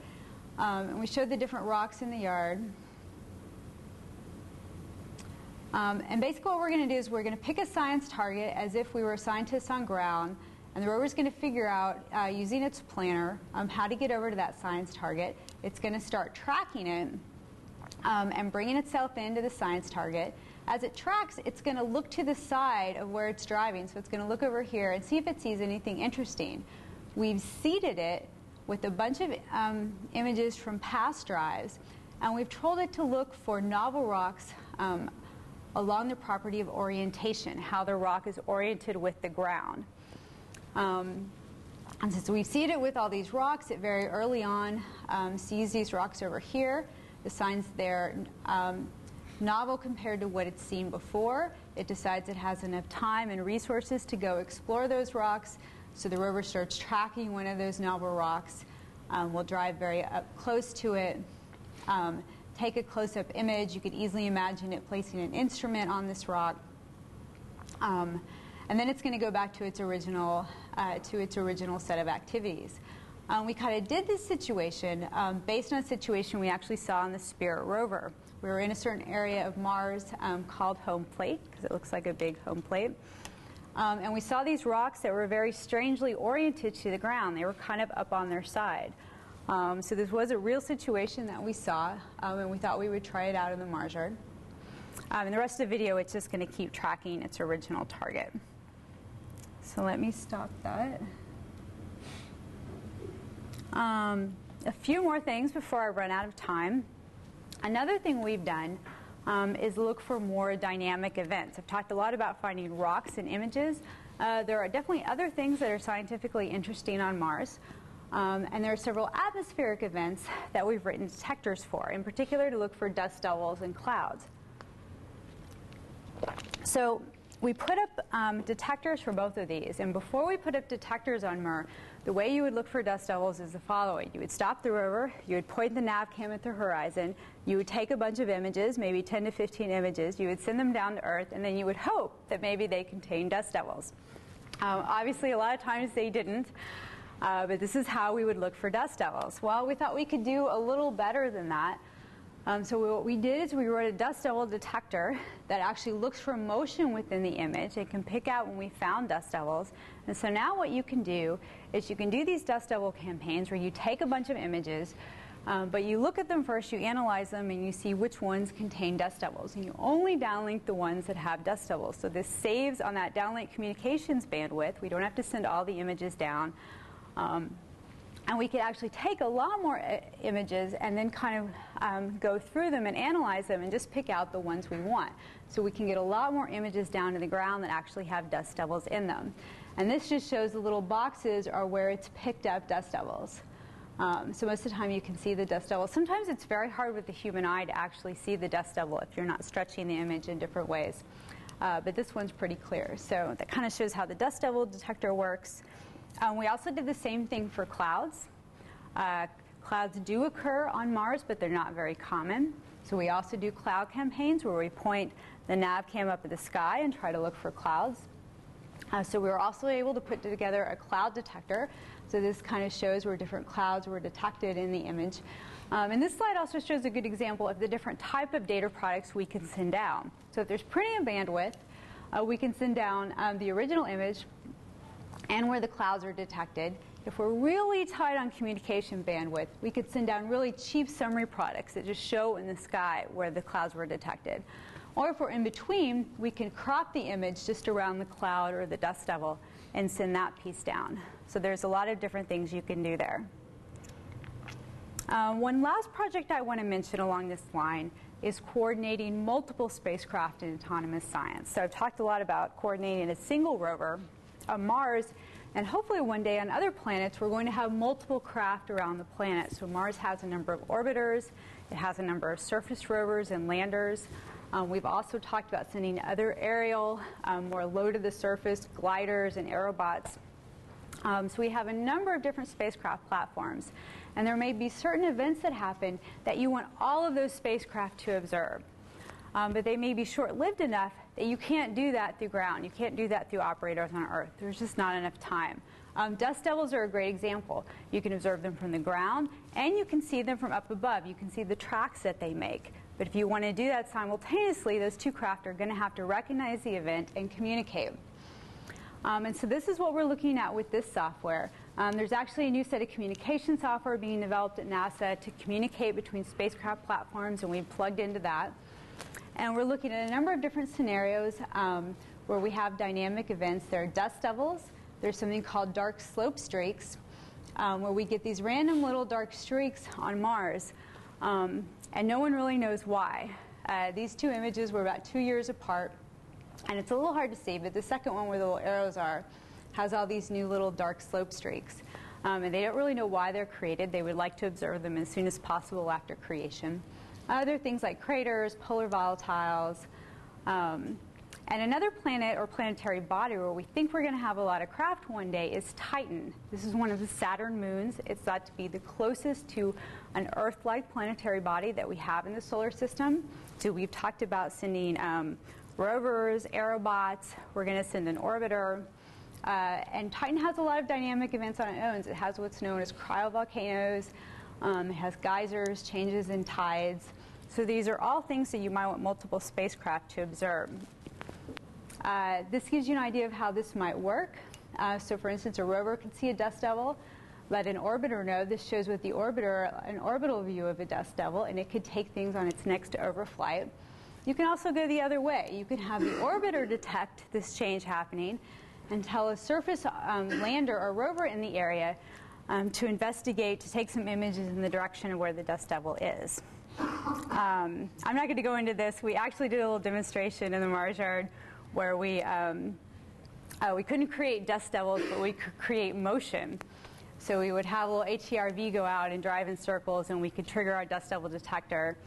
And we showed the different rocks in the yard. And basically what we're going to do is we're going to pick a science target as if we were scientists on ground. And the rover's going to figure out, using its planner, how to get over to that science target. It's going to start tracking it and bringing itself into the science target. As it tracks, it's going to look to the side of where it's driving. So it's going to look over here and see if it sees anything interesting. We've seeded it with a bunch of images from past drives. And we've told it to look for novel rocks along the property of orientation, how the rock is oriented with the ground. And since we've seeded it with all these rocks, it very early on sees these rocks over here. The signs there novel compared to what it's seen before. It decides it has enough time and resources to go explore those rocks. So the rover starts tracking one of those novel rocks. We'll drive very up close to it, take a close-up image. You could easily imagine it placing an instrument on this rock. And then it's going to go back to its original set of activities. We kind of did this situation based on a situation we actually saw on the Spirit rover. We were in a certain area of Mars called home plate, because it looks like a big home plate. And we saw these rocks that were very strangely oriented to the ground. They were kind of up on their side. So this was a real situation that we saw, and we thought we would try it out in the Mars yard. In the rest of the video, it's just going to keep tracking its original target. So let me stop that. A few more things before I run out of time. Another thing we've done is look for more dynamic events. I've talked a lot about finding rocks and images. There are definitely other things that are scientifically interesting on Mars. And there are several atmospheric events that we've written detectors for, in particular to look for dust devils and clouds. So we put up detectors for both of these. And before we put up detectors on MER, the way you would look for dust devils is the following. You would stop the rover, you would point the nav cam at the horizon, you would take a bunch of images, maybe 10 to 15 images, you would send them down to Earth, and then you would hope that maybe they contain dust devils. Obviously, a lot of times they didn't, but this is how we would look for dust devils. Well, we thought we could do a little better than that. So what we did is we wrote a dust devil detector that actually looks for motion within the image. It can pick out when we found dust devils. And so now what you can do is you can do these dust devil campaigns where you take a bunch of images, but you look at them first, you analyze them, and you see which ones contain dust devils. And you only downlink the ones that have dust devils. So this saves on that downlink communications bandwidth. We don't have to send all the images down. And we could actually take a lot more images and then kind of go through them and analyze them and just pick out the ones we want. So we can get a lot more images down to the ground that actually have dust devils in them. And this just shows the little boxes are where it's picked up dust devils. So most of the time you can see the dust devil. Sometimes it's very hard with the human eye to actually see the dust devil if you're not stretching the image in different ways. But this one's pretty clear. So that kind of shows how the dust devil detector works. We also did the same thing for clouds. Clouds do occur on Mars, but they're not very common. So we also do cloud campaigns where we point the nav cam up at the sky and try to look for clouds. So we were also able to put together a cloud detector. So this kind of shows where different clouds were detected in the image. And this slide also shows a good example of the different type of data products we can send down. So if there's plenty of bandwidth, we can send down the original image and where the clouds are detected. If we're really tight on communication bandwidth, we could send down really cheap summary products that just show in the sky where the clouds were detected. Or if we're in between, we can crop the image just around the cloud or the dust devil and send that piece down. So there's a lot of different things you can do there. One last project I want to mention along this line is coordinating multiple spacecraft in autonomous science. So I've talked a lot about coordinating a single rover on Mars, and hopefully one day on other planets we're going to have multiple craft around the planet. So Mars has a number of orbiters, it has a number of surface rovers and landers. We've also talked about sending other aerial, more low to the surface gliders and aerobots. So we have a number of different spacecraft platforms, and there may be certain events that happen that you want all of those spacecraft to observe. But they may be short-lived enough that you can't do that through ground. You can't do that through operators on Earth. There's just not enough time. Dust devils are a great example. You can observe them from the ground, and you can see them from up above. You can see the tracks that they make. But if you want to do that simultaneously, those two craft are going to have to recognize the event and communicate. And so this is what we're looking at with this software. There's actually a new set of communication software being developed at NASA to communicate between spacecraft platforms, and we've plugged into that. And we're looking at a number of different scenarios where we have dynamic events. There are dust devils. There's something called dark slope streaks, where we get these random little dark streaks on Mars. And no one really knows why. These two images were about 2 years apart. And it's a little hard to see, but the second one where the little arrows are has all these new little dark slope streaks. And they don't really know why they're created. They would like to observe them as soon as possible after creation. Other things like craters, polar volatiles, and another planet or planetary body where we think we're going to have a lot of craft one day is Titan. This is one of the Saturn moons. It's thought to be the closest to an Earth-like planetary body that we have in the solar system. So we've talked about sending rovers, aerobots. We're going to send an orbiter. And Titan has a lot of dynamic events on its own. It has what's known as cryovolcanoes. It has geysers, changes in tides. So these are all things that you might want multiple spacecraft to observe. This gives you an idea of how this might work. So for instance, a rover could see a dust devil, let an orbiter know. This shows with the orbiter an orbital view of a dust devil, and it could take things on its next overflight. You can also go the other way. You can have the orbiter detect this change happening and tell a surface lander or rover in the area to investigate, to take some images in the direction of where the dust devil is. I'm not going to go into this. We actually did a little demonstration in the Mars yard where we couldn't create dust devils, but we could create motion. So we would have a little HERV go out and drive in circles, and we could trigger our dust devil detector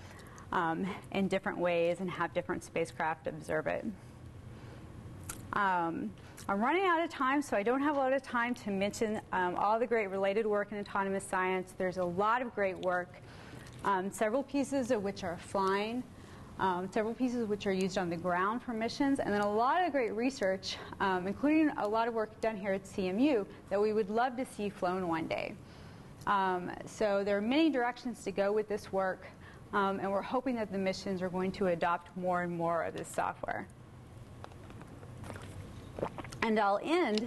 in different ways and have different spacecraft observe it. I'm running out of time, so I don't have a lot of time to mention all the great related work in autonomous science. There's a lot of great work, several pieces of which are flying, several pieces which are used on the ground for missions, and then a lot of great research, including a lot of work done here at CMU that we would love to see flown one day. So there are many directions to go with this work, and we're hoping that the missions are going to adopt more and more of this software. And I'll end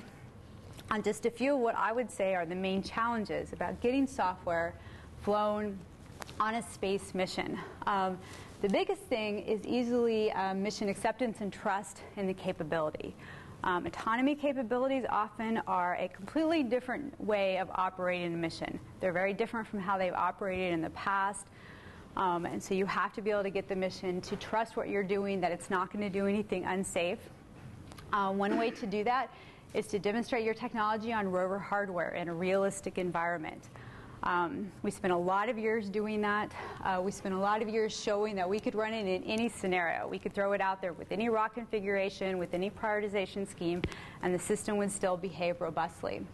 on just a few of what I would say are the main challenges about getting software flown on a space mission. The biggest thing is easily mission acceptance and trust in the capability. Autonomy capabilities often are a completely different way of operating a mission. They're very different from how they've operated in the past. And so you have to be able to get the mission to trust what you're doing, that it's not going to do anything unsafe. One way to do that is to demonstrate your technology on rover hardware in a realistic environment. We spent a lot of years doing that. We spent a lot of years showing that we could run it in any scenario. We could throw it out there with any raw configuration, with any prioritization scheme, and the system would still behave robustly.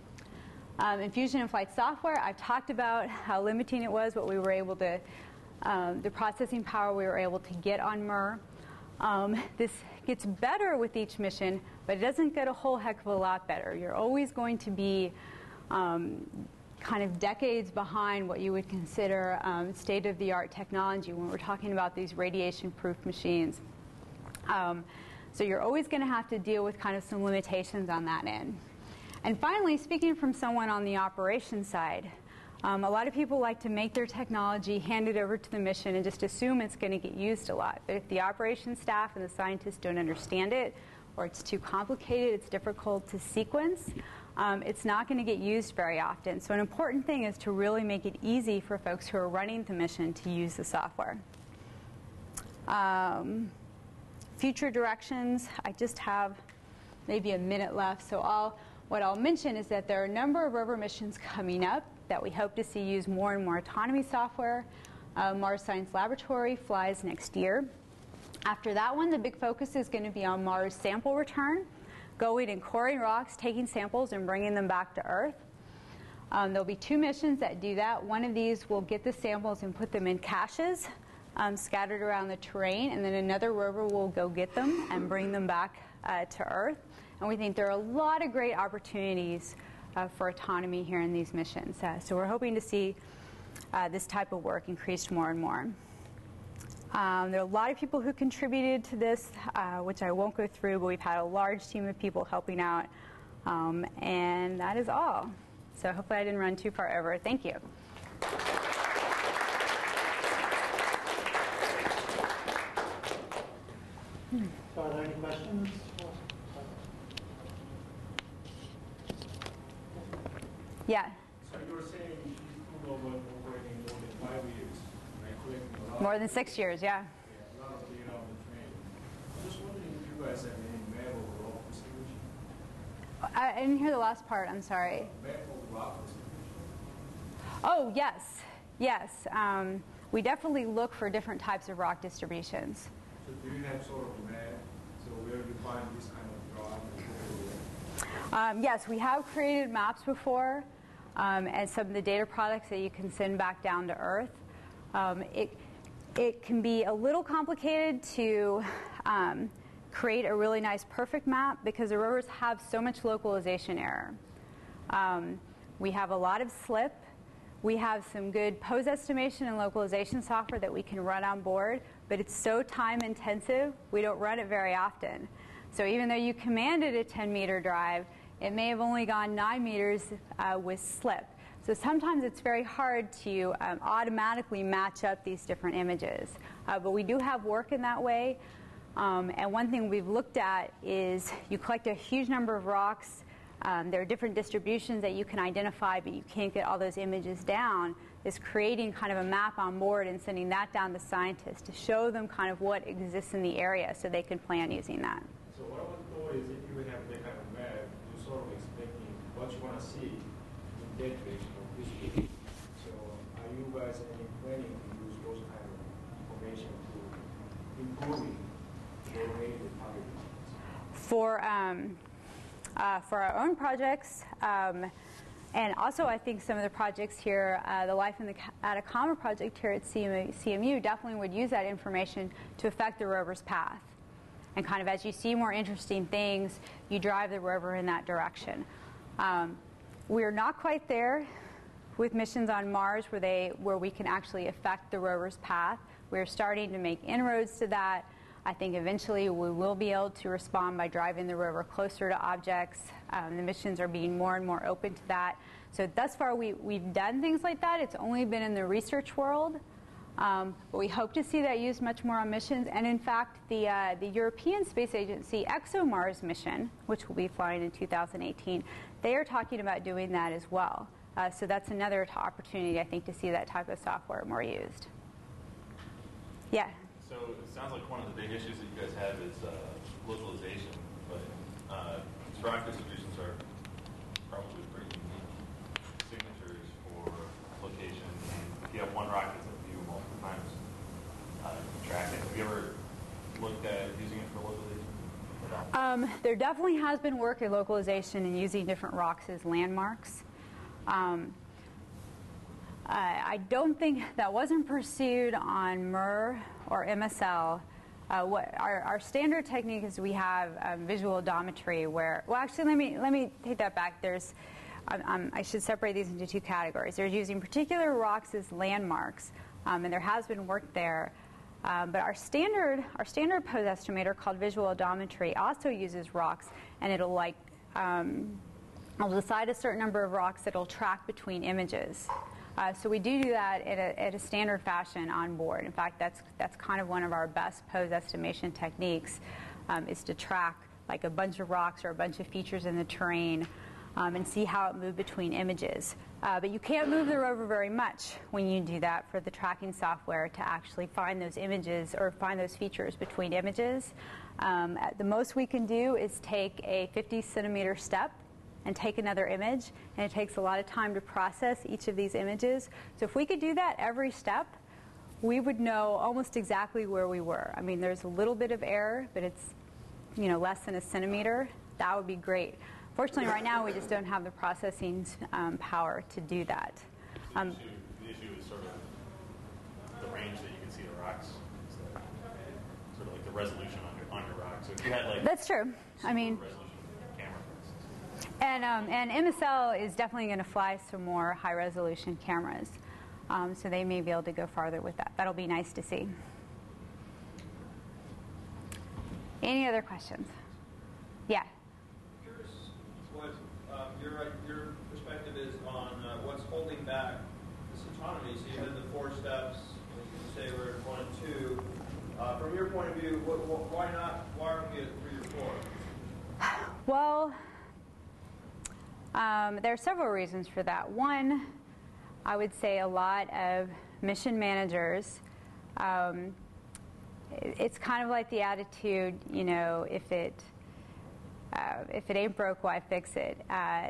Infusion and flight software, I've talked about how limiting it was, what we were able to, the processing power we were able to get on MER. This gets better with each mission, but it doesn't get a whole heck of a lot better. You're always going to be kind of decades behind what you would consider state-of-the-art technology when we're talking about these radiation-proof machines. So you're always going to have to deal with kind of some limitations on that end. And finally, speaking from someone on the operations side, a lot of people like to make their technology, hand it over to the mission, and just assume it's going to get used a lot. But if the operations staff and the scientists don't understand it, or it's too complicated, it's difficult to sequence, it's not going to get used very often. So an important thing is to really make it easy for folks who are running the mission to use the software. Future directions, I just have maybe a minute left. So what I'll mention is that there are a number of rover missions coming up that we hope to see use more and more autonomy software. Mars Science Laboratory flies next year. After that one, the big focus is going to be on Mars sample return, going and coring rocks, taking samples, and bringing them back to Earth. There'll be 2 missions that do that. One of these will get the samples and put them in caches scattered around the terrain, and then another rover will go get them and bring them back to Earth. And we think there are a lot of great opportunities for autonomy here in these missions. So we're hoping to see this type of work increased more and more. There are a lot of people who contributed to this, which I won't go through, but we've had a large team of people helping out. And that is all. So hopefully I didn't run too far over. Thank you. So are there any questions? Yeah. So you were saying you flew over operating more than 5 years, right? More than 6 years, yeah. Yeah, a lot of data on the train. I'm just wondering if you guys have any map of rock distribution? I didn't hear the last part, I'm sorry. Map of rock distribution? Oh, yes. Yes. We definitely look for different types of rock distributions. So do you have sort of a map? So where you find this kind of rock? Yes, we have created maps before, and some of the data products that you can send back down to Earth. It can be a little complicated to create a really nice perfect map because the rovers have so much localization error. We have a lot of slip. We have some good pose estimation and localization software that we can run on board, but it's so time intensive, we don't run it very often. So even though you commanded a 10-meter drive, it may have only gone 9 meters with slip. So sometimes it's very hard to automatically match up these different images. But we do have work in that way. And one thing we've looked at is you collect a huge number of rocks. There are different distributions that you can identify, but you can't get all those images down, is creating kind of a map on board and sending that down to scientists to show them kind of what exists in the area so they can plan using that. So what I want to know is if you have that kind of map, you're sort of expecting what you want to see in that direction of this video. So are you guys planning to use those kind of information to improving your related target? For our own projects, and also I think some of the projects here, the Life in the Atacama project here at CMU definitely would use that information to affect the rover's path. And kind of as you see more interesting things, you drive the rover in that direction. We're not quite there with missions on Mars where we can actually affect the rover's path. We're starting to make inroads to that. I think eventually we will be able to respond by driving the rover closer to objects. The missions are being more and more open to that. So thus far we've done things like that. It's only been in the research world. But we hope to see that used much more on missions. And in fact, the European Space Agency ExoMars mission, which will be flying in 2018, they are talking about doing that as well. So that's another opportunity, I think, to see that type of software more used. Yeah? So it sounds like one of the big issues that you guys have is localization, but rock distributions are probably pretty unique signatures for location. And if you have one rock that's in view multiple times, you track it. Have you ever looked at using it for localization? There definitely has been work in localization and using different rocks as landmarks. I don't think that wasn't pursued on MER or MSL. Our standard technique is we have visual odometry where, well, actually, let me take that back. I should separate these into 2 categories. There's using particular rocks as landmarks, and there has been work there. But our standard pose estimator called visual odometry also uses rocks, and it'll decide a certain number of rocks that it'll track between images. So we do that at a standard fashion on board. In fact, that's kind of one of our best pose estimation techniques, is to track like a bunch of rocks or a bunch of features in the terrain and see how it moved between images. But you can't move the rover very much when you do that for the tracking software to actually find those images or find those features between images. The most we can do is take a 50-centimeter step and take another image, and it takes a lot of time to process each of these images. So if we could do that every step, we would know almost exactly where we were. I mean, there's a little bit of error, but it's less than a centimeter. That would be great. Fortunately, right now, we just don't have the processing power to do that. The issue is sort of the range that you can see the rocks. Sort of like the resolution on your rocks. So if you had like that's true. I mean, resolution camera, for instance. and MSL is definitely going to fly some more high-resolution cameras, so they may be able to go farther with that. That'll be nice to see. Any other questions? Yeah. Curious what your perspective is on what's holding back this autonomy. So you had the 4 steps, you say we're at 1 and 2. From your point of view, why not? Why aren't we at 3 or 4? Well, there are several reasons for that. One, I would say a lot of mission managers, it's kind of like the attitude, if it ain't broke, why fix it?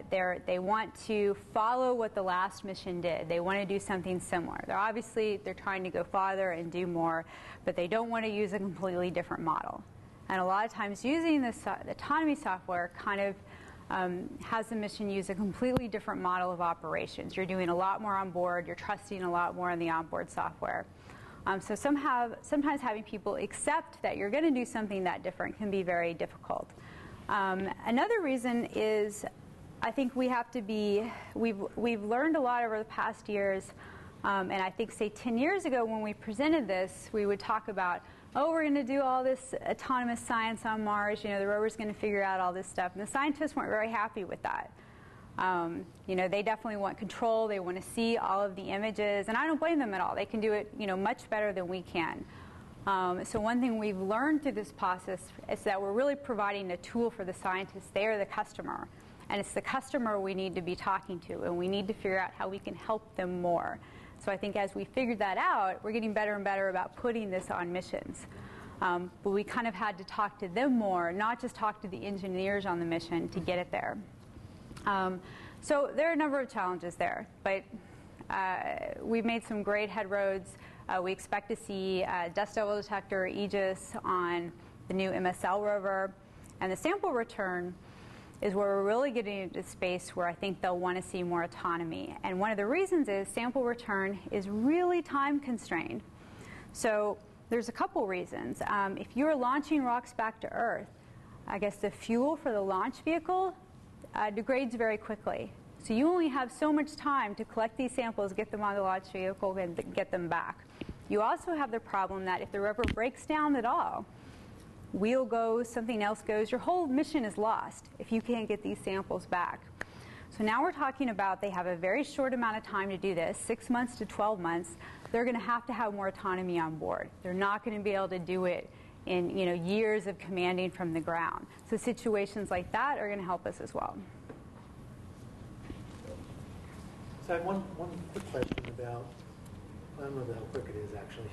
They want to follow what the last mission did. They want to do something similar. They're trying to go farther and do more, but they don't want to use a completely different model. And a lot of times using the autonomy software kind of has the mission use a completely different model of operations. You're doing a lot more on board. You're trusting a lot more in the onboard software. So sometimes having people accept that you're going to do something that different can be very difficult. Another reason is I think we have to be, we've learned a lot over the past years, and I think, say, 10 years ago when we presented this, we would talk about, we're going to do all this autonomous science on Mars, the rover's going to figure out all this stuff. And the scientists weren't very happy with that. They definitely want control. They want to see all of the images, and I don't blame them at all. They can do it, much better than we can. So one thing we've learned through this process is that we're really providing a tool for the scientists. They are the customer, and it's the customer we need to be talking to, and we need to figure out how we can help them more. So I think as we figured that out, we're getting better and better about putting this on missions. But we kind of had to talk to them more, not just talk to the engineers on the mission to get it there. So there are a number of challenges there, but we've made some great headroads. We expect to see dust level detector, AEGIS, on the new MSL rover. And the sample return is where we're really getting into space where I think they'll want to see more autonomy. And one of the reasons is sample return is really time constrained. So there's a couple reasons. If you're launching rocks back to Earth, I guess the fuel for the launch vehicle degrades very quickly. So you only have so much time to collect these samples, get them on the launch vehicle, and get them back. You also have the problem that if the rover breaks down at all, wheel goes, something else goes, your whole mission is lost if you can't get these samples back. So now we're talking about they have a very short amount of time to do this, 6 months to 12 months. They're going to have more autonomy on board. They're not going to be able to do it in years of commanding from the ground. So situations like that are going to help us as well. So I have one quick question about, I don't know how quick it is actually.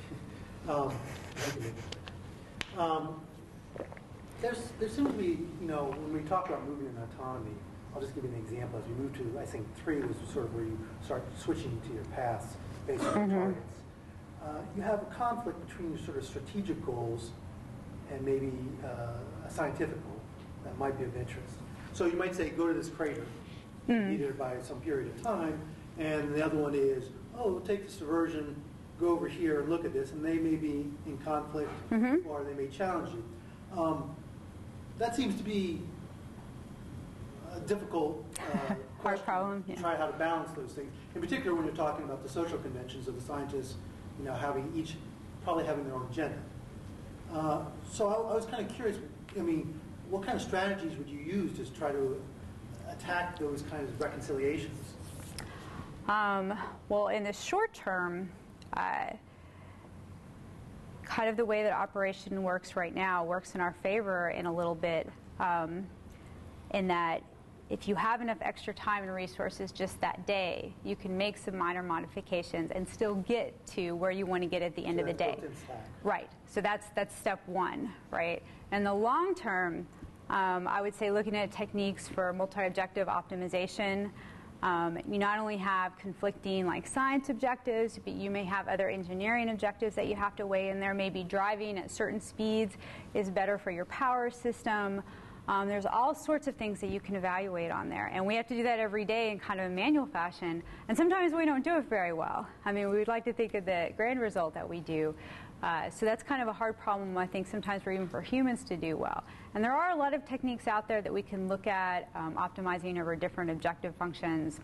There seems to be, when we talk about moving in autonomy, I'll just give you an example. As we move to, I think 3 was sort of where you start switching to your paths based on your targets. You have a conflict between your sort of strategic goals and maybe a scientific goal that might be of interest. So you might say, go to this crater, be there by some period of time, and the other one is, we'll take this diversion, go over here and look at this, and they may be in conflict or they may challenge you. That seems to be a difficult hard problem. To try how to balance those things. In particular, when you're talking about the social conventions of the scientists, probably having their own agenda. So I was kind of curious. What kind of strategies would you use to try to attack those kinds of reconciliations? Well, in the short term, kind of the way that operation works right now works in our favor in a little bit, in that if you have enough extra time and resources just that day, you can make some minor modifications and still get to where you want to get at the end of the day. Right. So that's step one, right? And the long term, I would say looking at techniques for multi-objective optimization. You not only have conflicting like science objectives, but you may have other engineering objectives that you have to weigh in there. Maybe driving at certain speeds is better for your power system. There's all sorts of things that you can evaluate on there. And we have to do that every day in kind of a manual fashion. And sometimes we don't do it very well. I mean, we'd like to think of the grand result that we do. So that's kind of a hard problem, I think, sometimes even for humans to do well. And there are a lot of techniques out there that we can look at optimizing over different objective functions.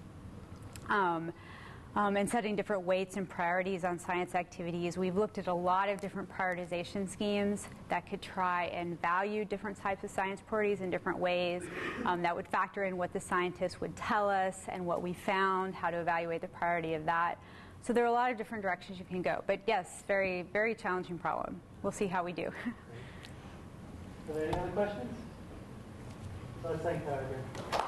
And setting different weights and priorities on science activities. We've looked at a lot of different prioritization schemes that could try and value different types of science priorities in different ways. That would factor in what the scientists would tell us and what we found, how to evaluate the priority of that. So there are a lot of different directions you can go. But yes, very, very challenging problem. We'll see how we do. Are there any other questions? Let's thank Tyler again.